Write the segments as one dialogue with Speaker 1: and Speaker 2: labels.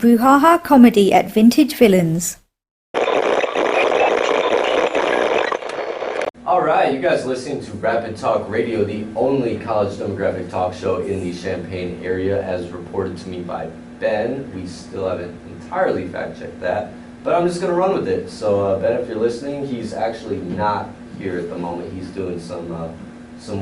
Speaker 1: Brouhaha comedy at Vintage Villains.
Speaker 2: Alright, you guys listening to Rapid Talk Radio, the only college demographic talk show in the Champaign area, as reported to me by Ben. We still haven't entirely fact-checked that, but I'm just going to run with it. So Ben, if you're listening, he's actually not here at the moment. He's doing some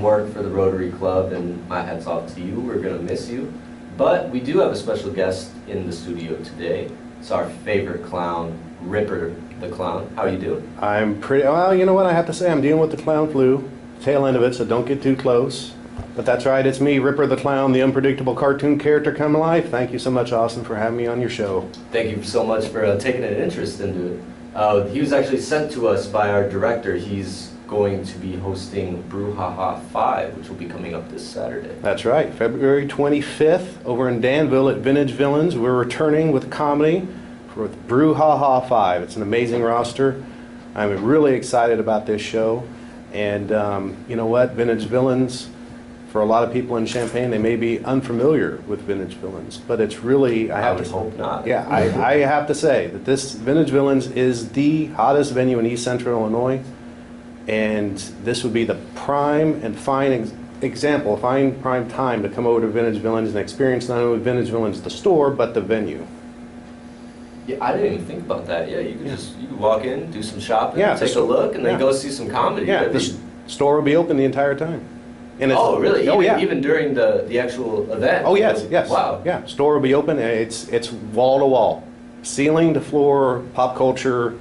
Speaker 2: work for the Rotary Club, and my hat's off to you. We're going to miss you. But we do have a special guest in the studio today. It's our favorite clown, Ripper the Clown. How are you doing?
Speaker 3: I'm pretty, well, you know what I have to say, I'm dealing with the clown flu, tail end of it, so don't get too close. But that's right, it's me, Ripper the Clown, the unpredictable cartoon character come alive. Thank you so much, Austen, for having me on your show.
Speaker 2: Thank you so much for taking an interest into it. He was actually sent to us by our director. He's going to be hosting Brouhaha 5, which will be coming up this Saturday.
Speaker 3: That's right, February 25th, over in Danville at Vintage Villains. We're returning with comedy for Brouhaha 5. It's an amazing roster. I'm really excited about this show. And you know what, Vintage Villains, for a lot of people in Champaign, they may be unfamiliar with Vintage Villains, but it's really,
Speaker 2: I would hope not.
Speaker 3: Yeah, I have to say that this Vintage Villains is the hottest venue in East Central Illinois, and this would be the prime and fine prime time to come over to Vintage Villains and experience not only Vintage Villains the store, but the venue.
Speaker 2: Yeah, I didn't even think about that. Yeah, you could you could walk in, do some shopping,
Speaker 3: Yeah,
Speaker 2: take a look, and then go see some comedy.
Speaker 3: Yeah, the store will be open the entire time. And
Speaker 2: oh, really?
Speaker 3: Oh, yeah.
Speaker 2: Even during the actual event?
Speaker 3: Oh, yes, yes.
Speaker 2: Wow.
Speaker 3: Yeah, store will be open. It's wall to wall, ceiling to floor, pop culture.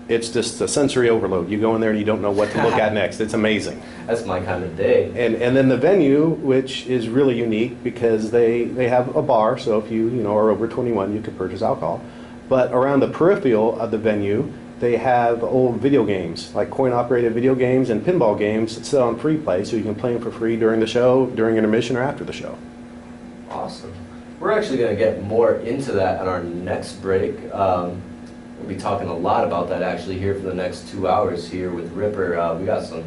Speaker 3: It's just a sensory overload. You go in there and you don't know what to look at next. It's amazing.
Speaker 2: That's my kind of day.
Speaker 3: And then the venue, which is really unique because they have a bar, so if you are over 21, you can purchase alcohol. But around the peripheral of the venue, they have old video games, like coin-operated video games and pinball games that sit on free play, so you can play them for free during the show, during intermission, or after the show.
Speaker 2: Awesome. We're actually going to get more into that on our next break. We'll be talking a lot about that actually here for the next 2 hours here with Ripper. We got some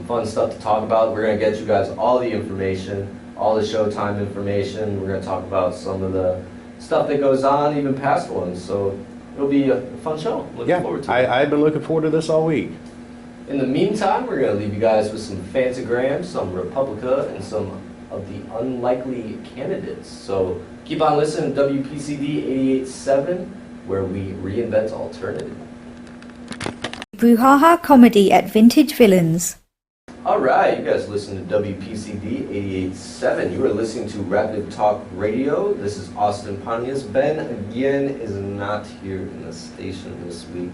Speaker 2: fun stuff to talk about. We're going to get you guys all the information, all the showtime information. We're going to talk about some of the stuff that goes on, even past ones. So it'll be a fun show. Looking forward to it.
Speaker 3: I've been looking forward to this all week.
Speaker 2: In the meantime, we're going to leave you guys with some Fantagrams, some Republica, and some of the unlikely candidates. So keep on listening to WPCD 88.7, where we reinvent alternative.
Speaker 1: Brouhaha comedy at Vintage Villains.
Speaker 2: All right, you guys listen to WPCD 88.7. You are listening to Rapid Talk Radio. This is Austen Pontious. Ben, again, is not here in the station this week.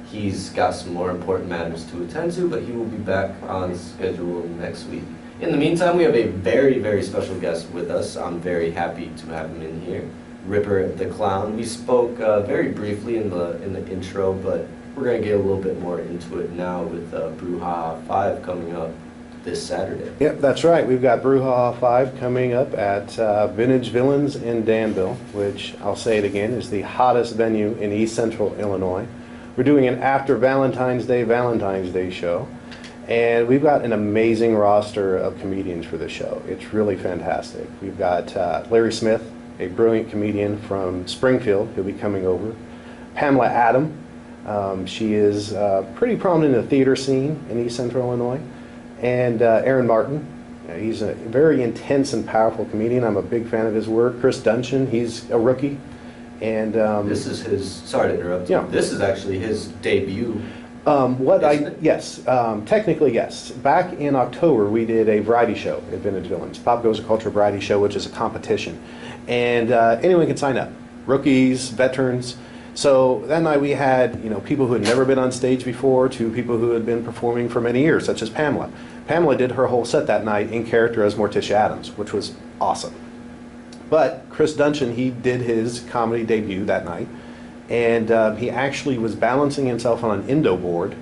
Speaker 2: He's got some more important matters to attend to, but he will be back on schedule next week. In the meantime, we have a very, very special guest with us. I'm very happy to have him in here, Ripper the Clown. We spoke very briefly in the intro, but we're going to get a little bit more into it now with Brouhaha 5 coming up this Saturday.
Speaker 3: Yep, that's right. We've got Brouhaha 5 coming up at Vintage Villains in Danville, which, I'll say it again, is the hottest venue in East Central Illinois. We're doing an after Valentine's Day show, and we've got an amazing roster of comedians for the show. It's really fantastic. We've got Larry Smith, a brilliant comedian from Springfield, who'll be coming over. Pamela Adam. She is pretty prominent in the theater scene in East Central Illinois. And Aaron Martin. He's a very intense and powerful comedian. I'm a big fan of his work. Chris Duncheon, he's a rookie. And
Speaker 2: this is his, sorry to interrupt you, this is actually his debut.
Speaker 3: Yes, technically yes. Back in October, we did a variety show at Vintage Villains, Pop Goes Culture Variety Show, which is a competition. And anyone can sign up, rookies, veterans. So that night we had, people who had never been on stage before to people who had been performing for many years, such as Pamela. Pamela did her whole set that night in character as Morticia Addams, which was awesome. But Chris Duncheon, he did his comedy debut that night, and he actually was balancing himself on an Indo board,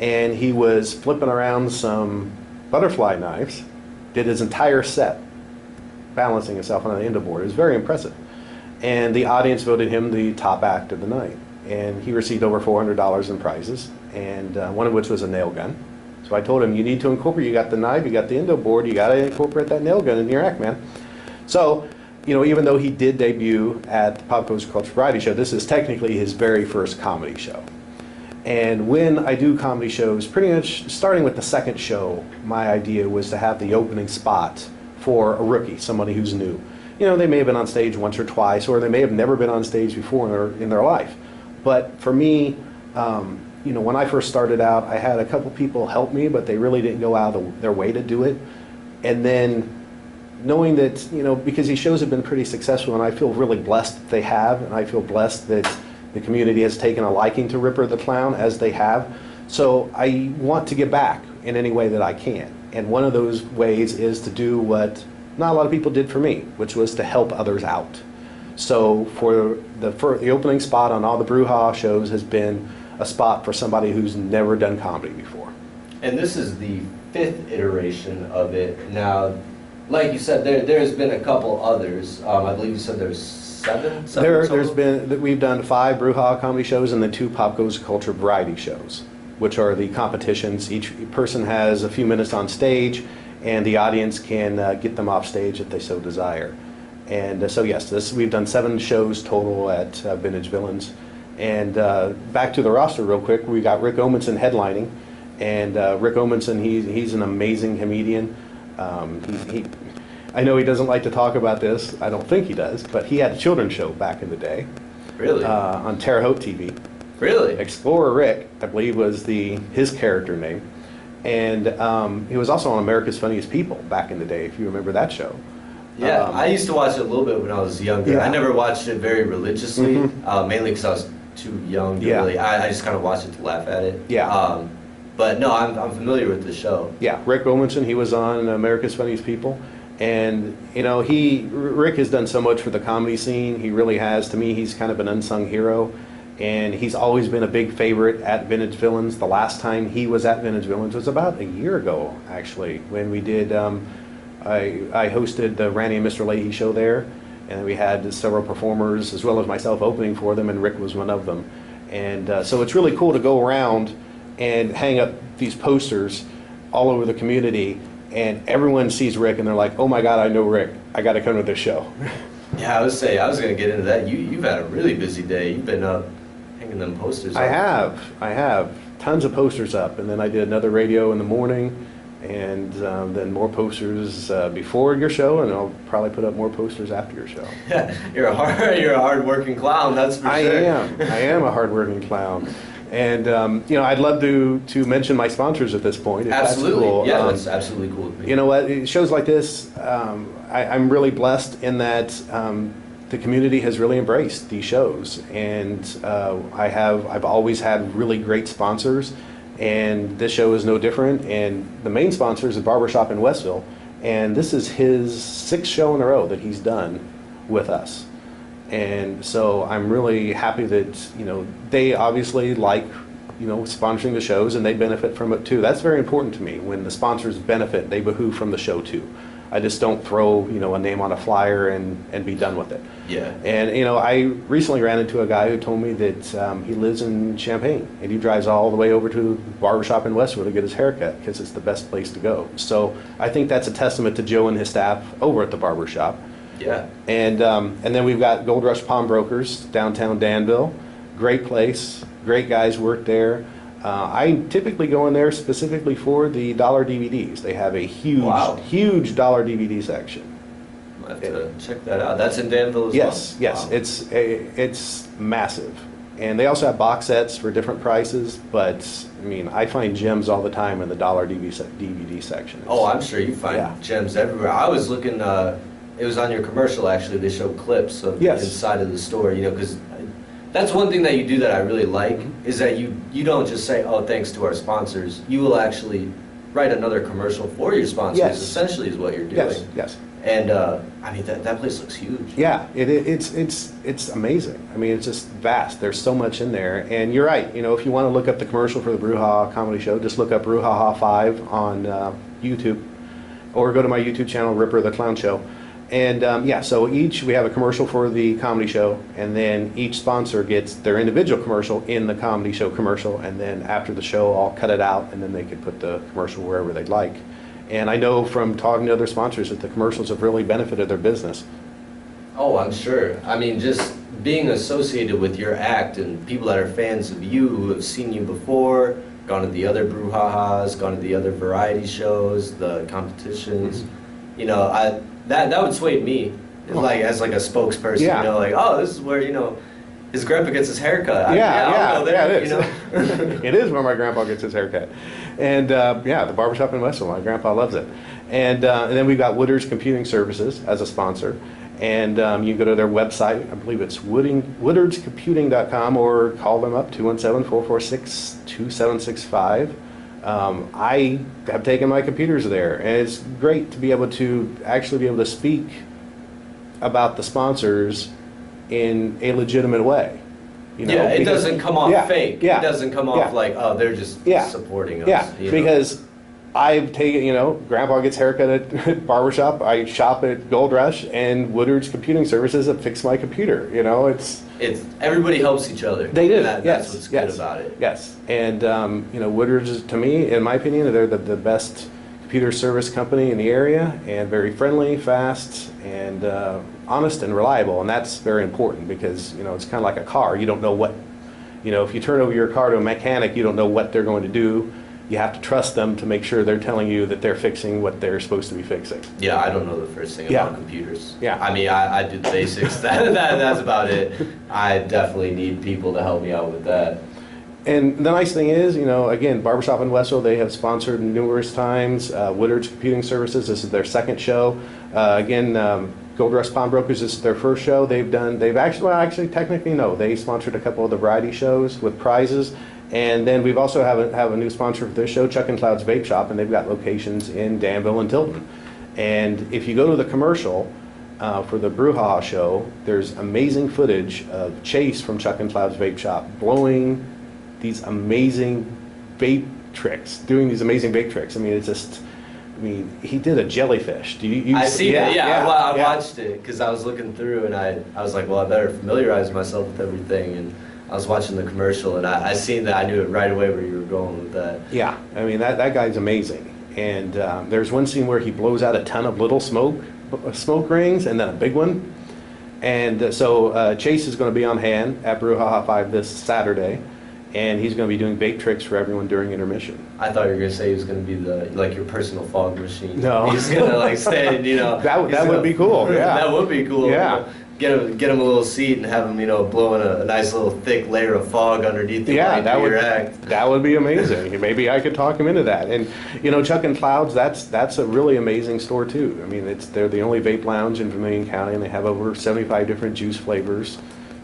Speaker 3: and he was flipping around some butterfly knives, did his entire set balancing himself on an Indo board. It was very impressive. And the audience voted him the top act of the night. And he received over $400 in prizes, and one of which was a nail gun. So I told him, you need to incorporate, you got the knife, you got the Indo board, you got to incorporate that nail gun in your act, man. So even though he did debut at the Pop Culture Variety Show, this is technically his very first comedy show. And when I do comedy shows, pretty much starting with the second show, my idea was to have the opening spot for a rookie, somebody who's new. They may have been on stage once or twice, or they may have never been on stage before in their life. But for me, when I first started out, I had a couple people help me, but they really didn't go out of their way to do it. And then knowing that, because these shows have been pretty successful, and I feel really blessed that they have, and I feel blessed that the community has taken a liking to Ripper the Clown as they have. So I want to give back in any way that I can. And one of those ways is to do what not a lot of people did for me, which was to help others out. So for the opening spot on all the Brouhaha shows has been a spot for somebody who's never done comedy before.
Speaker 2: And this is the 5th iteration of it. Now, like you said, there's been a couple others. I believe you said there's 7?
Speaker 3: We've done 5 Brouhaha comedy shows and then 2 Pop Culture Variety shows, which are the competitions. Each person has a few minutes on stage, and the audience can get them off stage if they so desire. And so yes, we've done 7 shows total at Vintage Villains. And back to the roster real quick, we got Rick Omundson headlining. And Rick Omundson, he's an amazing comedian. I know he doesn't like to talk about this. I don't think he does, but he had a children's show back in the day.
Speaker 2: Really?
Speaker 3: On Terre Haute TV.
Speaker 2: Really?
Speaker 3: Explorer Rick, I believe, was his character name. And he was also on America's Funniest People back in the day, if you remember that show.
Speaker 2: Yeah, I used to watch it a little bit when I was younger.
Speaker 3: Yeah.
Speaker 2: I never watched it very religiously, mainly because I was too young to really. I just kind of watched it to laugh at it.
Speaker 3: Yeah.
Speaker 2: But no, I'm familiar with the show.
Speaker 3: Yeah, Rick Omundson, he was on America's Funniest People. And, Rick has done so much for the comedy scene. He really has. To me, he's kind of an unsung hero. And he's always been a big favorite at Vintage Villains. The last time he was at Vintage Villains was about a year ago, actually, when we did, I hosted the Randy and Mr. Leahy show there. And we had several performers, as well as myself, opening for them, and Rick was one of them. And so it's really cool to go around and hang up these posters all over the community, and everyone sees Rick and they're like, oh my God, I know Rick. I got to come to this show.
Speaker 2: Yeah, I was going to get into that. You've had a really busy day. You've been hanging them posters up.
Speaker 3: I have tons of posters up, and then I did another radio in the morning, and then more posters before your show, and I'll probably put up more posters after your show.
Speaker 2: You're a hard-working clown, that's for sure.
Speaker 3: I am a hard-working clown. And I'd love to mention my sponsors at this point. If
Speaker 2: Absolutely,
Speaker 3: that's cool.
Speaker 2: Yeah, that's absolutely cool with me.
Speaker 3: You know what? Shows like this, I'm really blessed in that the community has really embraced these shows, and I've always had really great sponsors, and this show is no different. And the main sponsor is Barber Shop in Westville, and this is his 6th show in a row that he's done with us. And so I'm really happy that, they obviously like, sponsoring the shows, and they benefit from it too. That's very important to me. When the sponsors benefit, they behoove from the show too. I just don't throw, a name on a flyer and be done with it.
Speaker 2: Yeah.
Speaker 3: And, I recently ran into a guy who told me that he lives in Champaign, and he drives all the way over to Barber Shop in Westwood to get his haircut because it's the best place to go. So I think that's a testament to Joe and his staff over at the Barber Shop.
Speaker 2: Yeah.
Speaker 3: And then we've got Gold Rush Pawnbrokers, downtown Danville. Great place. Great guys work there. I typically go in there specifically for the dollar DVDs. They have a huge dollar DVD section.
Speaker 2: I'll have to check that out. That's in Danville as
Speaker 3: Yes.
Speaker 2: Wow.
Speaker 3: It's massive. And they also have box sets for different prices, but I find gems all the time in the dollar DVD section.
Speaker 2: I'm sure you find gems everywhere. I was looking, it was on your commercial actually, they show clips of the inside of the store, because that's one thing that you do that I really like, is that you don't just say, oh, thanks to our sponsors. You will actually write another commercial for your sponsors, essentially is what you're doing.
Speaker 3: Yes.
Speaker 2: And that place looks huge.
Speaker 3: Yeah, it's amazing. It's just vast. There's so much in there. And you're right, if you want to look up the commercial for the Brouhaha comedy show, just look up Brouhaha 5 on YouTube, or go to my YouTube channel, Ripper the Clown Show. And so we have a commercial for the comedy show, and then each sponsor gets their individual commercial in the comedy show commercial, and then after the show, I'll cut it out, and then they could put the commercial wherever they'd like. And I know from talking to other sponsors that the commercials have really benefited their business.
Speaker 2: Oh, I'm sure. I mean, just being associated with your act and people that are fans of you who have seen you before, gone to the other Brouhahas, gone to the other variety shows, the competitions, you know, that would sway me. It's like as like a spokesperson,
Speaker 3: Yeah.
Speaker 2: you know, like, oh, this is where, you know, his grandpa gets his haircut. I'll go there,
Speaker 3: it is.
Speaker 2: you know.
Speaker 3: It is where my grandpa gets his haircut. And yeah, the Barber Shop in Westville, my grandpa loves it. And then we've got Woodard's Computing Services as a sponsor. And you can go to their website, I believe it's woodardscomputing.com, or call them up, 217-446-2765. I have taken my computers there, and it's great to be able to actually be able to speak about the sponsors in a legitimate way. You know,
Speaker 2: Yeah, it
Speaker 3: because-
Speaker 2: doesn't come off
Speaker 3: yeah,
Speaker 2: fake.
Speaker 3: yeah,
Speaker 2: It doesn't come off
Speaker 3: yeah.
Speaker 2: like, oh, they're just
Speaker 3: Yeah.
Speaker 2: supporting us.
Speaker 3: Yeah,
Speaker 2: you know?
Speaker 3: because I've taken, you know, Grandpa gets haircut at Barber Shop, I shop at Gold Rush, and Woodard's Computing Services have fixed my computer. You know, it's
Speaker 2: everybody helps each other.
Speaker 3: they do.
Speaker 2: That's
Speaker 3: Yes,
Speaker 2: what's
Speaker 3: yes,
Speaker 2: good about it.
Speaker 3: Yes, and you know, Woodard's is, to me, in my opinion, they're the best computer service company in the area, and very friendly, fast, and honest and reliable, and that's very important because, you know, it's kind of like a car. You don't know what, you know, if you turn over your car to a mechanic, you don't know what they're going to do. You have to trust them to make sure they're telling you that they're fixing what they're supposed to be fixing.
Speaker 2: Yeah, I don't know the first thing
Speaker 3: Yeah.
Speaker 2: about computers.
Speaker 3: Yeah.
Speaker 2: I mean, I do the basics. That's about it. I definitely need people to help me out with that.
Speaker 3: And the nice thing is, you know, again, Barbershop in Westville, they have sponsored numerous times. Woodard's Computing Services, this is their second show. Again, Gold Rush Pawnbrokers, this is their first show. They've actually, technically, no, they sponsored a couple of the variety shows with prizes. And then we've also have a new sponsor for this show, Chuck and Cloud's Vape Shop, and they've got locations in Danville and Tilton. And if you go to the commercial for the Brouhaha show, there's amazing footage of Chase from Chuck and Cloud's Vape Shop blowing these amazing vape tricks, doing these amazing vape tricks. I mean, it's just, I mean, he did a jellyfish. Do you
Speaker 2: I see that. Yeah, I
Speaker 3: yeah.
Speaker 2: watched it because I was looking through and I was like, well, I better familiarize myself with everything. And I was watching the commercial and I seen that. I knew it right away where you were going with that.
Speaker 3: Yeah, I mean, that guy's amazing. And there's one scene where he blows out a ton of little smoke rings and then a big one. And so Chase is going to be on hand at Brouhaha 5 this Saturday, and he's going to be doing vape tricks for everyone during intermission.
Speaker 2: I thought you were gonna say he was gonna be like your personal fog machine.
Speaker 3: No.
Speaker 2: He's gonna like stand, you know.
Speaker 3: That would be cool, yeah.
Speaker 2: That would be cool.
Speaker 3: Yeah.
Speaker 2: Get him a little seat and have him, you know, blowing a nice little thick layer of fog underneath him.
Speaker 3: Yeah, that would
Speaker 2: your act.
Speaker 3: that would be amazing. Maybe I could talk him into that. And you know, Chuck and Clouds, that's a really amazing store too. I mean, they're the only vape lounge in Vermilion County, and they have over 75 different juice flavors.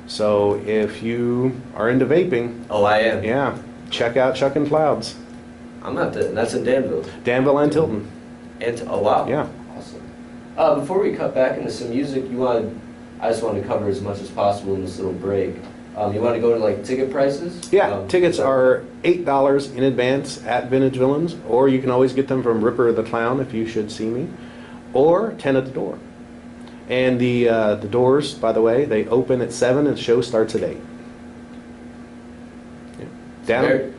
Speaker 3: So if you are into vaping,
Speaker 2: Oh, I am.
Speaker 3: yeah, check out Chuck and Clouds,
Speaker 2: I'm not. That's in Danville.
Speaker 3: Danville and Tilton.
Speaker 2: Oh wow.
Speaker 3: Yeah.
Speaker 2: Awesome. Before we cut back into some music, I just wanted to cover as much as possible in this little break. You want to go to like ticket prices?
Speaker 3: Yeah, tickets are $8 in advance at Vintage Villains, or you can always get them from Ripper the Clown if you should see me, or 10 at the door. And the doors, by the way, they open at 7 and the show starts at 8. Yeah. Down.
Speaker 2: Very,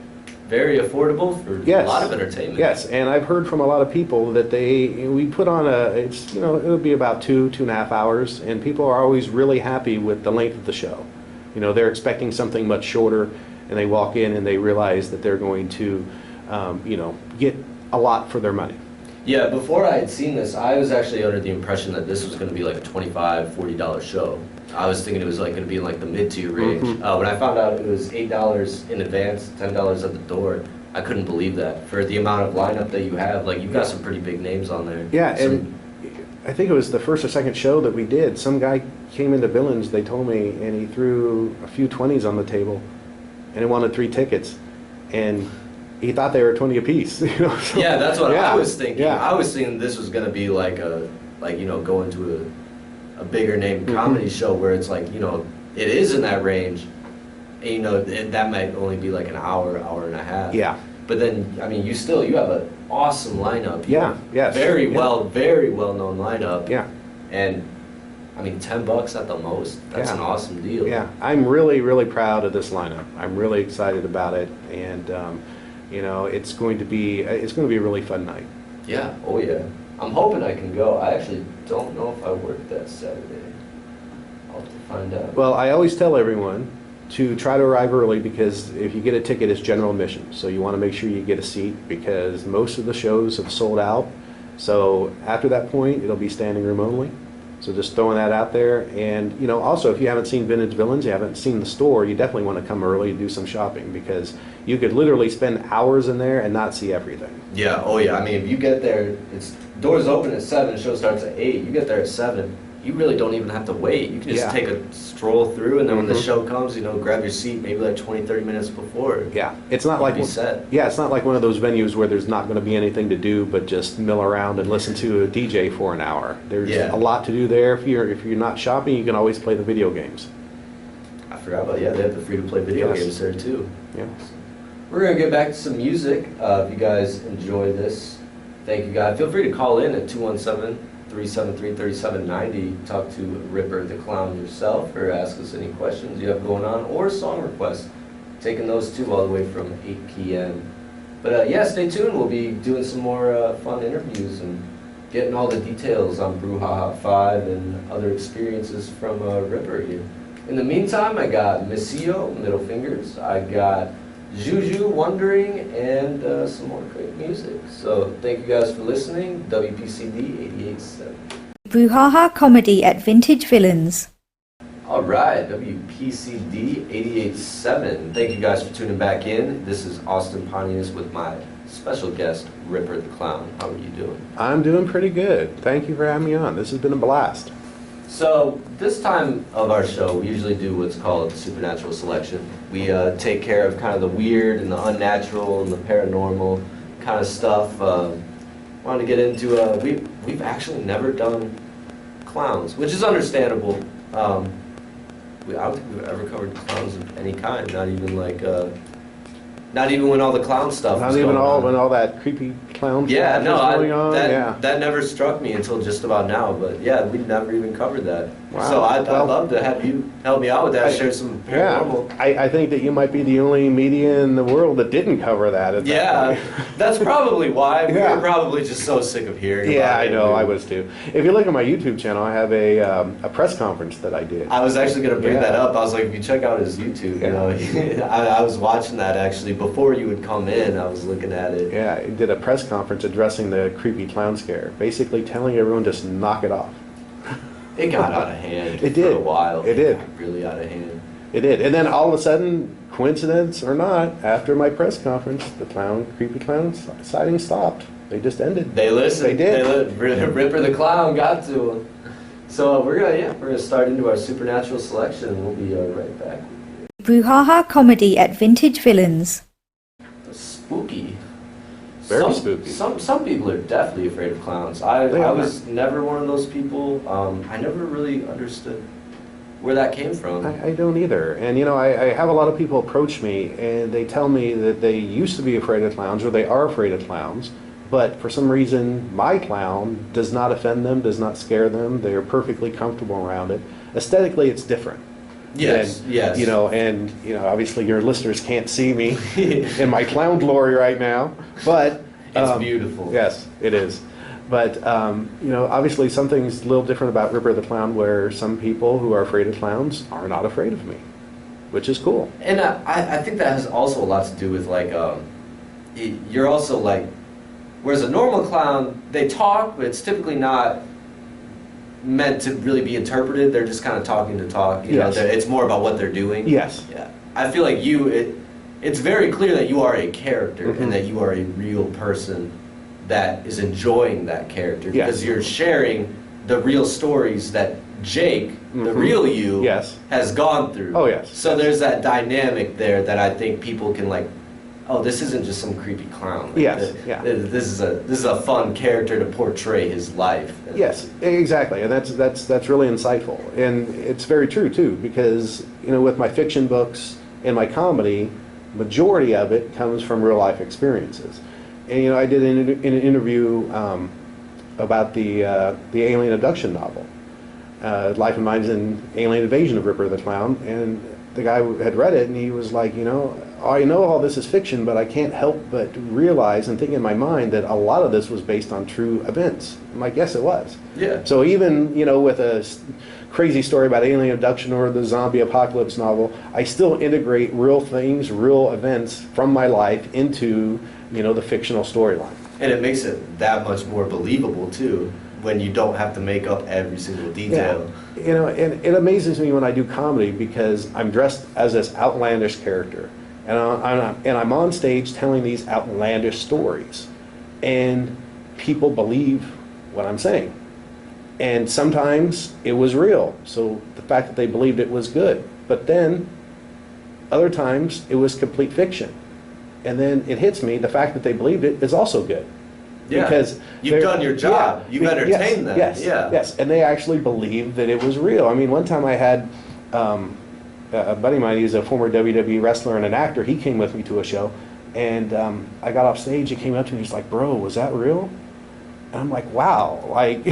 Speaker 2: very affordable for
Speaker 3: Yes.
Speaker 2: a lot of entertainment.
Speaker 3: Yes, and I've heard from a lot of people that we put on it'll be about 2.5 hours, and people are always really happy with the length of the show. You know, they're expecting something much shorter, and they walk in and they realize that they're going to, get a lot for their money.
Speaker 2: Yeah, before I had seen this, I was actually under the impression that this was going to be like a $25, $40 show. I was thinking it was like going to be in like the mid-tier range.
Speaker 3: Mhm.
Speaker 2: When I found out it was $8 in advance, $10 at the door, I couldn't believe that. For the amount of lineup that you have, like you've got some pretty big names on there.
Speaker 3: Yeah,
Speaker 2: Some-
Speaker 3: and I think it was the first or second show that we did. Some guy came into Villains, they told me, and he threw a few 20s on the table, and he wanted 3 tickets, and he thought they were 20 apiece. You know, so-
Speaker 2: Yeah, that's what
Speaker 3: Yeah,
Speaker 2: I was thinking.
Speaker 3: yeah.
Speaker 2: I was thinking this was going to be like going to a bigger name comedy show where it's like, it is in that range. And, that might only be like an hour, hour and a half.
Speaker 3: Yeah.
Speaker 2: But then, I mean, you have an awesome lineup. You
Speaker 3: Yeah,
Speaker 2: have
Speaker 3: yes.
Speaker 2: Very
Speaker 3: Yeah.
Speaker 2: very well known lineup.
Speaker 3: Yeah.
Speaker 2: And I mean, $10 at the most. That's
Speaker 3: Yeah.
Speaker 2: an awesome deal.
Speaker 3: Yeah, I'm really, really proud of this lineup. I'm really excited about it, and it's going to be a really fun night.
Speaker 2: Yeah. Oh yeah. I'm hoping I can go. I actually don't know if I work that Saturday. I'll have to find out.
Speaker 3: Well, I always tell everyone to try to arrive early because if you get a ticket, it's general admission. So you want to make sure you get a seat because most of the shows have sold out. So after that point, it'll be standing room only. So just throwing that out there. And, you know, also if you haven't seen Vintage Villains, you haven't seen the store, you definitely want to come early and do some shopping because you could literally spend hours in there and not see everything.
Speaker 2: Yeah, oh yeah, I mean, if you get there, it's doors open at 7, show starts at 8, you get there at 7, you really don't even have to wait. You can just take a stroll through, and then when the show comes, you know, grab your seat maybe like 20, 30 minutes before.
Speaker 3: Yeah, it's not like it's not like one of those venues where there's not going to be anything to do but just mill around and listen to a DJ for an hour. There's a lot to do there. If you're not shopping, you can always play the video games.
Speaker 2: I forgot about they have the free-to-play video games there too.
Speaker 3: Yeah.
Speaker 2: We're gonna get back to some music. If you guys enjoy this, thank you guys. Feel free to call in at 217-373-3790. Talk to Ripper the Clown yourself, or ask us any questions you have going on, or song requests. Taking those too all the way from 8 p.m. But yeah, stay tuned. We'll be doing some more fun interviews and getting all the details on Brouhaha 5 and other experiences from Ripper here. In the meantime, I got Missio, Middle Fingers. I got Juju, Wondering, and some more great music. So thank you guys for listening. WPCD 88.7.
Speaker 1: Brouhaha comedy at Vintage Villains.
Speaker 2: All right, WPCD 88.7. Thank you guys for tuning back in. This is Austen Pontious with my special guest, Ripper the Clown. How are you doing?
Speaker 3: I'm doing pretty good. Thank you for having me on. This has been a blast.
Speaker 2: So this time of our show, we usually do what's called supernatural selection. We take care of kind of the weird and the unnatural and the paranormal kind of stuff. Wanted to get into, we've actually never done clowns, which is understandable. I don't think we've ever covered clowns of any kind, not even like, not even when all the clown stuff was going on.
Speaker 3: When all that creepy clown
Speaker 2: stuff was
Speaker 3: going on.
Speaker 2: That never struck me until just about now. But yeah, we've never even covered that.
Speaker 3: Wow.
Speaker 2: So I'd love to have you help me out with that. Share some paranormal.
Speaker 3: Yeah, I think that you might be the only media in the world that didn't cover that.
Speaker 2: That's probably why. We were probably just so sick of hearing.
Speaker 3: Yeah,
Speaker 2: about
Speaker 3: I know. I was too. If you look at my YouTube channel, I have a press conference that I did.
Speaker 2: I was actually going to bring that up. I was like, if you check out his YouTube, you know, I was watching that actually before you would come in. I was looking at it.
Speaker 3: Yeah, I did a press conference addressing the creepy clown scare, basically telling everyone just knock it off.
Speaker 2: It got out of hand
Speaker 3: It did.
Speaker 2: for a while.
Speaker 3: It did.
Speaker 2: Got really out of hand.
Speaker 3: It did. And then all of a sudden, coincidence or not, after my press conference, the creepy clown sighting stopped. They just ended.
Speaker 2: They listened.
Speaker 3: They did.
Speaker 2: Ripper the Clown got to them. So we're gonna start into our supernatural selection, and we'll be right back.
Speaker 1: Brouhaha comedy at Vintage Villains.
Speaker 2: Spooky.
Speaker 3: Very spooky.
Speaker 2: Some people are definitely afraid of clowns. I was never one of those people. I never really understood where that came from.
Speaker 3: I don't either. And you know, I have a lot of people approach me and they tell me that they used to be afraid of clowns or they are afraid of clowns, but for some reason my clown does not offend them, does not scare them. They're perfectly comfortable around it. Aesthetically, it's different.
Speaker 2: Yes, yes.
Speaker 3: You know, and you know, obviously your listeners can't see me in my clown glory right now, but
Speaker 2: it's beautiful.
Speaker 3: Yes, it is. But you know, obviously something's a little different about Ripper the Clown, where some people who are afraid of clowns are not afraid of me, which is cool.
Speaker 2: And I think that has also a lot to do with like you're also like, whereas a normal clown, they talk, but it's typically not meant to really be interpreted. They're just kind of talking to talk. You know, it's more about what they're doing.
Speaker 3: Yes.
Speaker 2: Yeah. I feel like it's very clear that you are a character and that you are a real person that is enjoying that character because you're sharing the real stories that Jake, the real you, has gone through.
Speaker 3: Oh, yes.
Speaker 2: So there's that dynamic there that I think people can like, oh, this isn't just some creepy clown. Like, this is a fun character to portray his life.
Speaker 3: Yes, exactly, and that's really insightful, and it's very true too, because you know, with my fiction books and my comedy, majority of it comes from real life experiences. And you know, I did an interview about the alien abduction novel, Life and Minds and Alien Invasion of Ripper the Clown, and the guy had read it and he was like, you know, I know all this is fiction, but I can't help but realize and think in my mind that a lot of this was based on true events. I'm like, yes, it was.
Speaker 2: Yeah.
Speaker 3: So even, you know, with a crazy story about alien abduction or the zombie apocalypse novel, I still integrate real things, real events from my life into, the fictional storyline.
Speaker 2: And it makes it that much more believable too, when you don't have to make up every single detail.
Speaker 3: Yeah. And it amazes me when I do comedy because I'm dressed as this outlandish character, and I'm on stage telling these outlandish stories, and people believe what I'm saying. And sometimes it was real, so the fact that they believed it was good. But then, other times, it was complete fiction. And then it hits me, the fact that they believed it is also good.
Speaker 2: Yeah, because you've done your job. You've entertained them.
Speaker 3: Yes, and they actually believed that it was real. I mean, one time I had a buddy of mine, he's a former WWE wrestler and an actor, he came with me to a show, and I got off stage, he came up to me, he's like, bro, was that real? And I'm like, wow, like...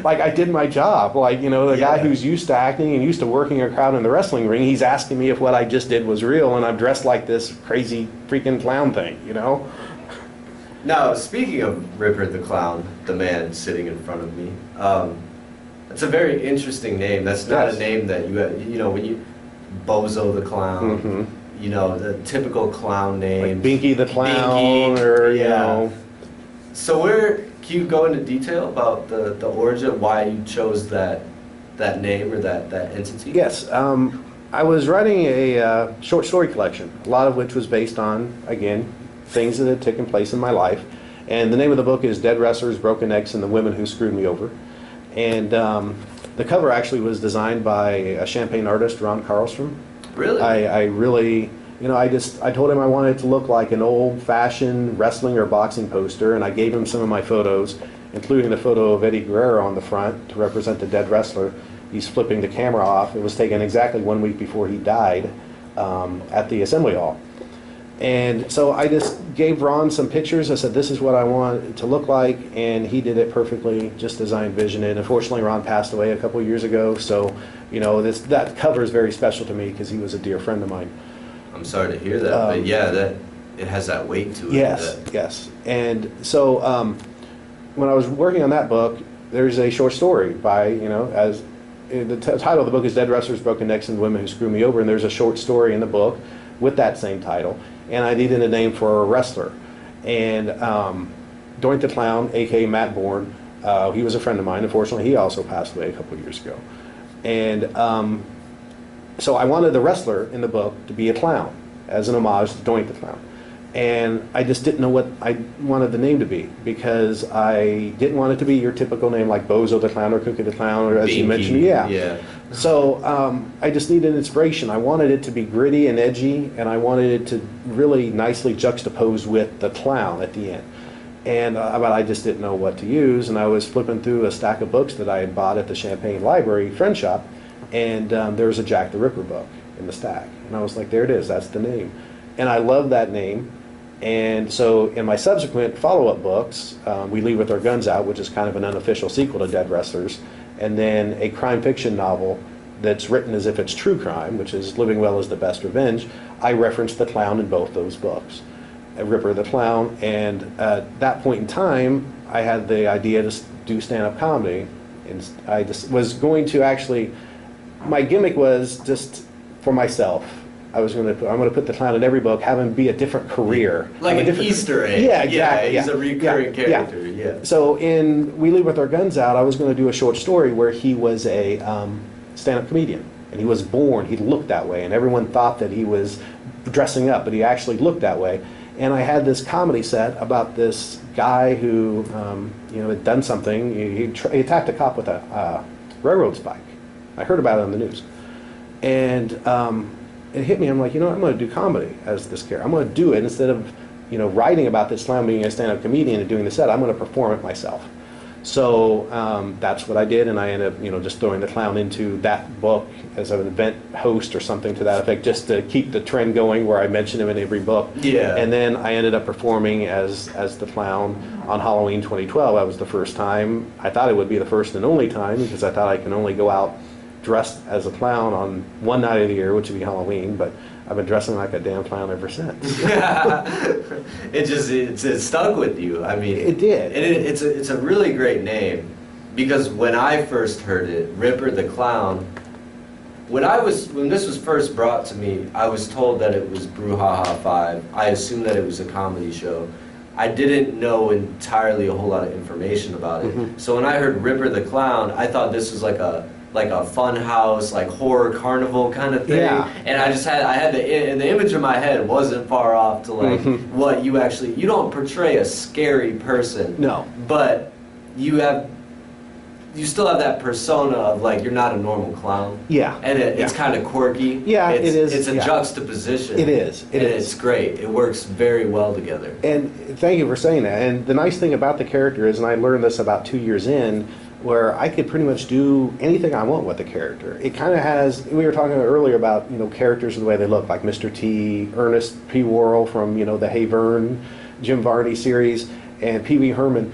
Speaker 3: like I did my job. Like, the guy who's used to acting and used to working a crowd in the wrestling ring, he's asking me if what I just did was real, and I'm dressed like this crazy freaking clown thing,
Speaker 2: Now, speaking of Ripper the Clown, the man sitting in front of me, it's a very interesting name. That's not a name that when you, Bozo the Clown, the typical clown names.
Speaker 3: Like Binky the Clown, or,
Speaker 2: So can you go into detail about the origin, why you chose that name or that entity?
Speaker 3: Yes. I was writing a short story collection, a lot of which was based on, again, things that had taken place in my life. And the name of the book is Dead Wrestlers, Broken Necks, and the Women Who Screwed Me Over. And the cover actually was designed by a Champagne artist, Ron Carlstrom.
Speaker 2: Really?
Speaker 3: I really... I told him I wanted it to look like an old-fashioned wrestling or boxing poster, and I gave him some of my photos, including the photo of Eddie Guerrero on the front to represent the dead wrestler. He's flipping the camera off. It was taken exactly 1 week before he died at the Assembly Hall. And so I just gave Ron some pictures. I said, this is what I want it to look like, and he did it perfectly, just as I envisioned it. Unfortunately, Ron passed away a couple years ago, so that cover is very special to me because he was a dear friend of mine.
Speaker 2: I'm sorry to hear that, but that it has that weight to it.
Speaker 3: Yes. And so when I was working on that book, there's a short story by, as the title of the book is Dead Wrestlers, Broken Necks, and Women Who Screw Me Over, and there's a short story in the book with that same title, and I needed a name for a wrestler. And Doink the Clown, a.k.a. Matt Bourne, he was a friend of mine. Unfortunately, he also passed away a couple of years ago. And so I wanted the wrestler in the book to be a clown, as an homage to Doink the Clown. And I just didn't know what I wanted the name to be, because I didn't want it to be your typical name like Bozo the Clown or Cookie the Clown, or as
Speaker 2: Binky.
Speaker 3: you mentioned, So I just needed inspiration. I wanted it to be gritty and edgy, and I wanted it to really nicely juxtapose with the clown at the end. And but I just didn't know what to use, and I was flipping through a stack of books that I had bought at the Champagne Library Friend Shop, and there was a Jack the Ripper book in the stack. And I was like, there it is, that's the name. And I love that name. And so in my subsequent follow-up books, We Leave With Our Guns Out, which is kind of an unofficial sequel to Dead Wrestlers, and then a crime fiction novel that's written as if it's true crime, which is Living Well Is the Best Revenge, I referenced the clown in both those books, Ripper the Clown. And at that point in time, I had the idea to do stand-up comedy. And I just was going to actually, my gimmick was just for myself. I'm going to put the clown in every book, have him be a different career.
Speaker 2: Like an Easter egg.
Speaker 3: Yeah, exactly.
Speaker 2: Yeah, he's a recurring character, yeah.
Speaker 3: So in We Leave With Our Guns Out, I was going to do a short story where he was a stand-up comedian. And he was born, he looked that way. And everyone thought that he was dressing up, but he actually looked that way. And I had this comedy set about this guy who had done something. He attacked a cop with a railroad spike. I heard about it on the news. And it hit me. I'm like, I'm going to do comedy as this character. I'm going to do it instead of, writing about this clown being a stand-up comedian and doing the set. I'm going to perform it myself. So that's what I did, and I ended up, just throwing the clown into that book as an event host or something to that effect, just to keep the trend going where I mention him in every book.
Speaker 2: Yeah.
Speaker 3: And then I ended up performing as the clown on Halloween 2012. That was the first time. I thought it would be the first and only time, because I thought I can only go out dressed as a clown on one night of the year, which would be Halloween, but I've been dressing like a damn clown ever since.
Speaker 2: It stuck with you. I mean,
Speaker 3: it did.
Speaker 2: And it's a really great name, because when I first heard it, Ripper the Clown, when this was first brought to me, I was told that it was Brouhaha 5. I assumed that it was a comedy show. I didn't know entirely a whole lot of information about it.
Speaker 3: Mhm.
Speaker 2: So when I heard Ripper the Clown, I thought this was like a fun house, like horror carnival kind of thing.
Speaker 3: Yeah.
Speaker 2: And I had the image in my head wasn't far off to like
Speaker 3: Mhm.
Speaker 2: what you don't portray a scary person.
Speaker 3: No.
Speaker 2: But you still have that persona of like you're not a normal clown.
Speaker 3: Yeah.
Speaker 2: And it's
Speaker 3: Yeah.
Speaker 2: kind of quirky.
Speaker 3: Yeah, it is,
Speaker 2: It's a
Speaker 3: yeah.
Speaker 2: juxtaposition.
Speaker 3: It is. It
Speaker 2: and
Speaker 3: is.
Speaker 2: it's great. It works very well together.
Speaker 3: And thank you for saying that. And the nice thing about the character is, and I learned this about 2 years in, where I could pretty much do anything I want with the character. It kind of has, we were talking earlier about, characters and the way they look, like Mr. T, Ernest P. Worrell from, the Hey Vern, Jim Varney series, and Pee Wee Herman.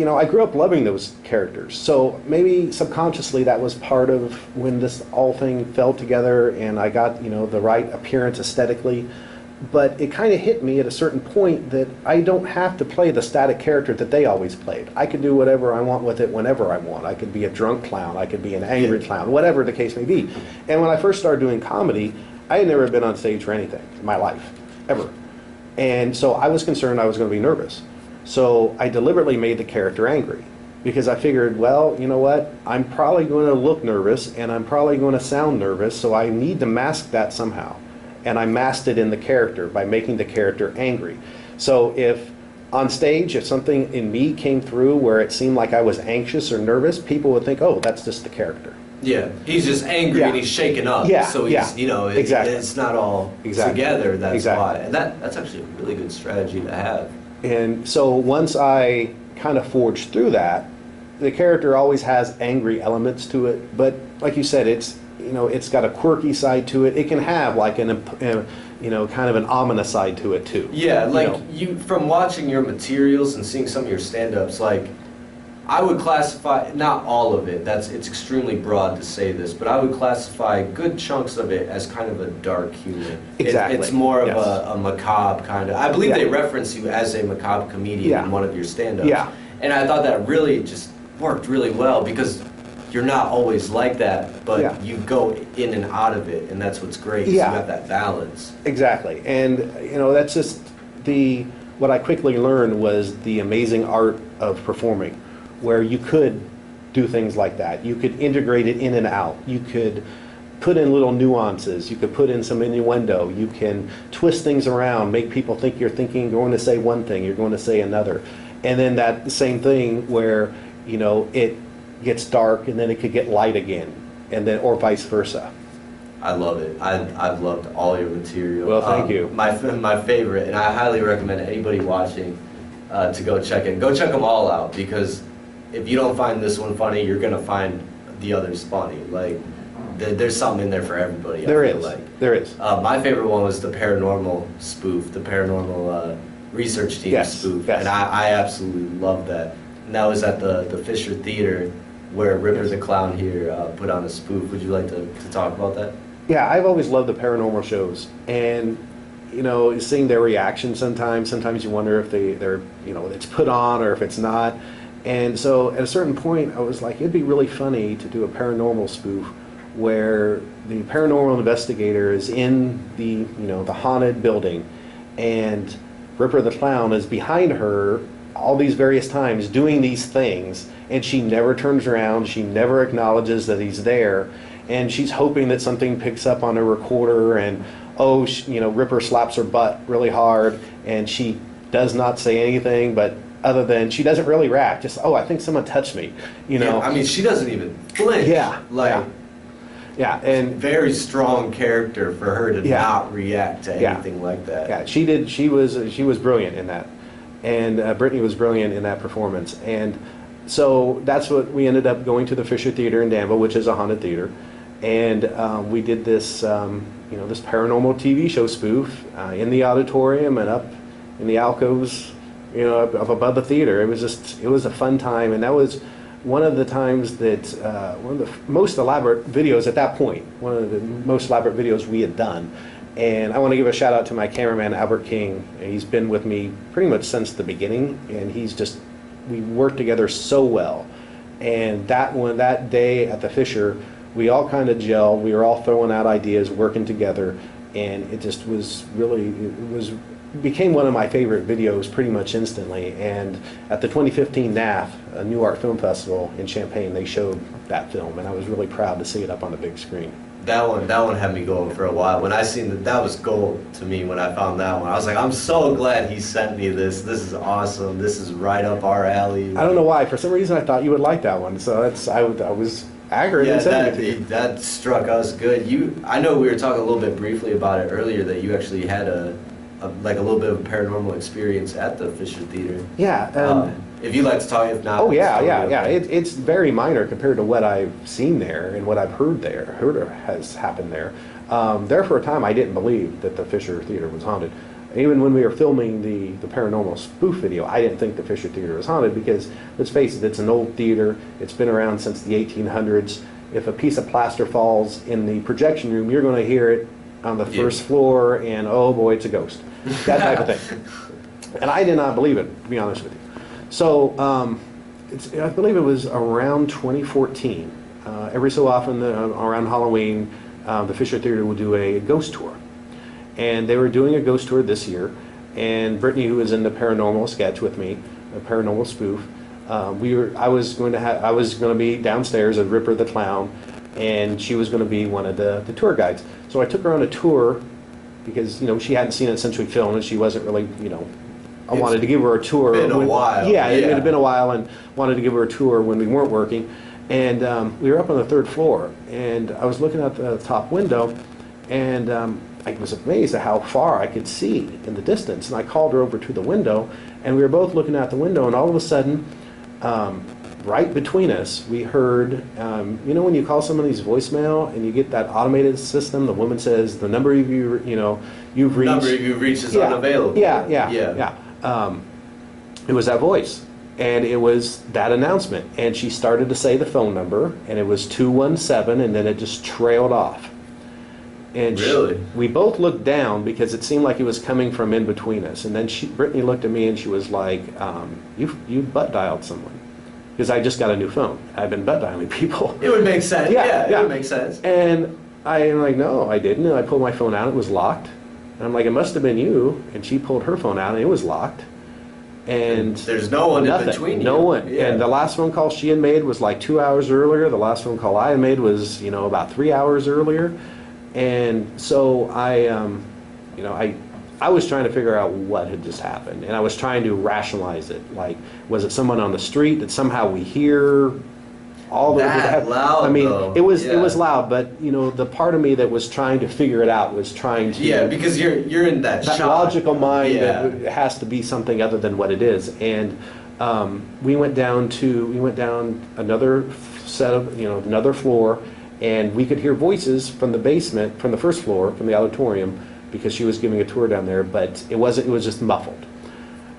Speaker 3: I grew up loving those characters. So maybe subconsciously that was part of when this all thing fell together and I got, the right appearance aesthetically. But it kind of hit me at a certain point that I don't have to play the static character that they always played. I can do whatever I want with it whenever I want. I could be a drunk clown, I could be an angry clown, whatever the case may be. And when I first started doing comedy, I had never been on stage for anything in my life, ever. And so I was concerned I was going to be nervous. So I deliberately made the character angry because I figured, well, you know what? I'm probably going to look nervous and I'm probably going to sound nervous, so I need to mask that somehow. And I masked it in the character by making the character angry. So if on stage, if something in me came through where it seemed like I was anxious or nervous, people would think, oh, that's just the character.
Speaker 2: Yeah, he's just angry
Speaker 3: Yeah.
Speaker 2: and he's shaken up.
Speaker 3: Yeah,
Speaker 2: So he's,
Speaker 3: yeah. Exactly.
Speaker 2: It's not all
Speaker 3: Exactly.
Speaker 2: together. That's
Speaker 3: Exactly.
Speaker 2: why. And that's actually a really good strategy to have.
Speaker 3: And so once I kind of forged through that, the character always has angry elements to it. But like you said, it's got a quirky side to it. It can have like kind of an ominous side to it too.
Speaker 2: Yeah, like
Speaker 3: You know.
Speaker 2: from watching your materials and seeing some of your stand-ups, like I would classify, not all of it, it's extremely broad to say this, but I would classify good chunks of it as kind of a dark humor.
Speaker 3: Exactly.
Speaker 2: It's more of
Speaker 3: Yes.
Speaker 2: a macabre kind of, I believe
Speaker 3: Yeah.
Speaker 2: they reference you as a macabre comedian
Speaker 3: Yeah.
Speaker 2: in one of your stand-ups.
Speaker 3: Yeah.
Speaker 2: And I thought that really just worked really well because you're not always like that, but
Speaker 3: Yeah.
Speaker 2: you go in and out of it, and that's what's great.
Speaker 3: Yeah.
Speaker 2: You have that balance.
Speaker 3: Exactly. And that's just what I quickly learned was the amazing art of performing, where you could do things like that. You could integrate it in and out. You could put in little nuances. You could put in some innuendo. You can twist things around, make people think you're going to say one thing, you're going to say another. And then that same thing where, it gets dark and then it could get light again, and then or vice versa.
Speaker 2: I love it. I've loved all your material.
Speaker 3: Well, thank you.
Speaker 2: My favorite, and I highly recommend anybody watching to go check it. Go check them all out because if you don't find this one funny, you're gonna find the others funny. Like there's something in there for everybody.
Speaker 3: There
Speaker 2: I feel
Speaker 3: is.
Speaker 2: like.
Speaker 3: There is.
Speaker 2: My favorite one was the paranormal spoof, the paranormal research team
Speaker 3: Yes,
Speaker 2: spoof,
Speaker 3: yes.
Speaker 2: and I absolutely loved that. And that was at the Fisher Theater where Ripper
Speaker 3: Yes.
Speaker 2: the Clown here put on a spoof. Would you like to talk about that?
Speaker 3: Yeah, I've always loved the paranormal shows, and seeing their reaction sometimes you wonder if they're it's put on or if it's not. And so at a certain point, I was like, it'd be really funny to do a paranormal spoof where the paranormal investigator is in the haunted building, and Ripper the Clown is behind her all these various times doing these things, and she never turns around, she never acknowledges that he's there, and she's hoping that something picks up on a recorder, and Ripper slaps her butt really hard, and she does not say anything, but other than she doesn't really react, just, I think someone touched me,
Speaker 2: Yeah, I mean, she doesn't even flinch.
Speaker 3: Yeah,
Speaker 2: Like,
Speaker 3: yeah, and
Speaker 2: very strong character for her to
Speaker 3: Yeah.
Speaker 2: not react to
Speaker 3: Yeah.
Speaker 2: anything like that.
Speaker 3: yeah, she did. She was brilliant in that, and Brittany was brilliant in that performance. And so that's what we ended up going to the Fisher Theater in Danville, which is a haunted theater, and we did this this paranormal TV show spoof in the auditorium and up in the alcoves, up above the theater. It was a fun time, and that was one of the times that one of the most elaborate videos at that point, one of the most elaborate videos we had done. And I want to give a shout out to my cameraman, Albert King. He's been with me pretty much since the beginning, and we work together so well. And that day at the Fisher, we all kind of gelled. We were all throwing out ideas, working together, and it just was really, became one of my favorite videos pretty much instantly. And at the 2015 NAF, a New Art Film Festival in Champaign, they showed that film, and I was really proud to see it up on the big screen.
Speaker 2: That one had me going for a while. When I seen that was gold to me when I found that one. I was like, I'm so glad he sent me this. This is awesome. This is right up our alley.
Speaker 3: I don't know why. For some reason, I thought you would like that one. So I was aggravated in sending it to you.
Speaker 2: That struck us good. I know we were talking a little bit briefly about it earlier, that you actually had a little bit of a paranormal experience at the Fisher Theater.
Speaker 3: Yeah.
Speaker 2: If you'd like to talk, if not.
Speaker 3: Oh yeah. It's very minor compared to what I've seen there and what I've heard has happened there. There for a time I didn't believe that the Fisher Theater was haunted. Even when we were filming the paranormal spoof video, I didn't think the Fisher Theater was haunted because, let's face it, it's an old theater. It's been around since the 1800s. If a piece of plaster falls in the projection room, you're going to hear it on the first floor, and oh boy, it's a ghost. That type of thing. And I did not believe it, to be honest with you. So I believe it was around 2014. Every so often around Halloween, the Fisher Theater would do a ghost tour. And they were doing a ghost tour this year. And Brittany, who was in the paranormal sketch with me, a paranormal spoof, I was going to be downstairs as Ripper the Clown, and she was going to be one of the tour guides. So I took her on a tour because she hadn't seen it since we filmed, and she wasn't really I wanted to give her a tour.
Speaker 2: It's been a while.
Speaker 3: Yeah, it had been a while, and wanted to give her a tour when we weren't working. And we were up on the third floor, and I was looking out the top window, and I was amazed at how far I could see in the distance. And I called her over to the window, and we were both looking out the window, and all of a sudden, right between us, we heard, when you call somebody's voicemail and you get that automated system, the woman says, the number of you've reached.
Speaker 2: Number you've reached is unavailable.
Speaker 3: Yeah. It was that voice, and it was that announcement, and she started to say the phone number, and it was 217, and then it just trailed off. And
Speaker 2: really?
Speaker 3: We both looked down because it seemed like it was coming from in between us, and then Brittany looked at me and she was like, you butt dialed someone. Because I just got a new phone. I've been butt dialing people.
Speaker 2: It would make sense. Yeah, it would make sense.
Speaker 3: And I'm like, no, I didn't. And I pulled my phone out, it was locked. And I'm like, it must have been you. And she pulled her phone out, and it was locked. And
Speaker 2: there's no one in between you.
Speaker 3: No one. Yeah. And the last phone call she had made was like 2 hours earlier. The last phone call I had made was, about 3 hours earlier. And so I was trying to figure out what had just happened, and I was trying to rationalize it. Like, was it someone on the street that somehow we hear? All
Speaker 2: that loud.
Speaker 3: I mean,
Speaker 2: though.
Speaker 3: it was loud, but the part of me that was trying to figure it out was trying to.
Speaker 2: Yeah, because you're in that shock.
Speaker 3: Logical mind that it has to be something other than what it is, and we went down another set of another floor, and we could hear voices from the basement, from the first floor, from the auditorium, because she was giving a tour down there, but it was just muffled.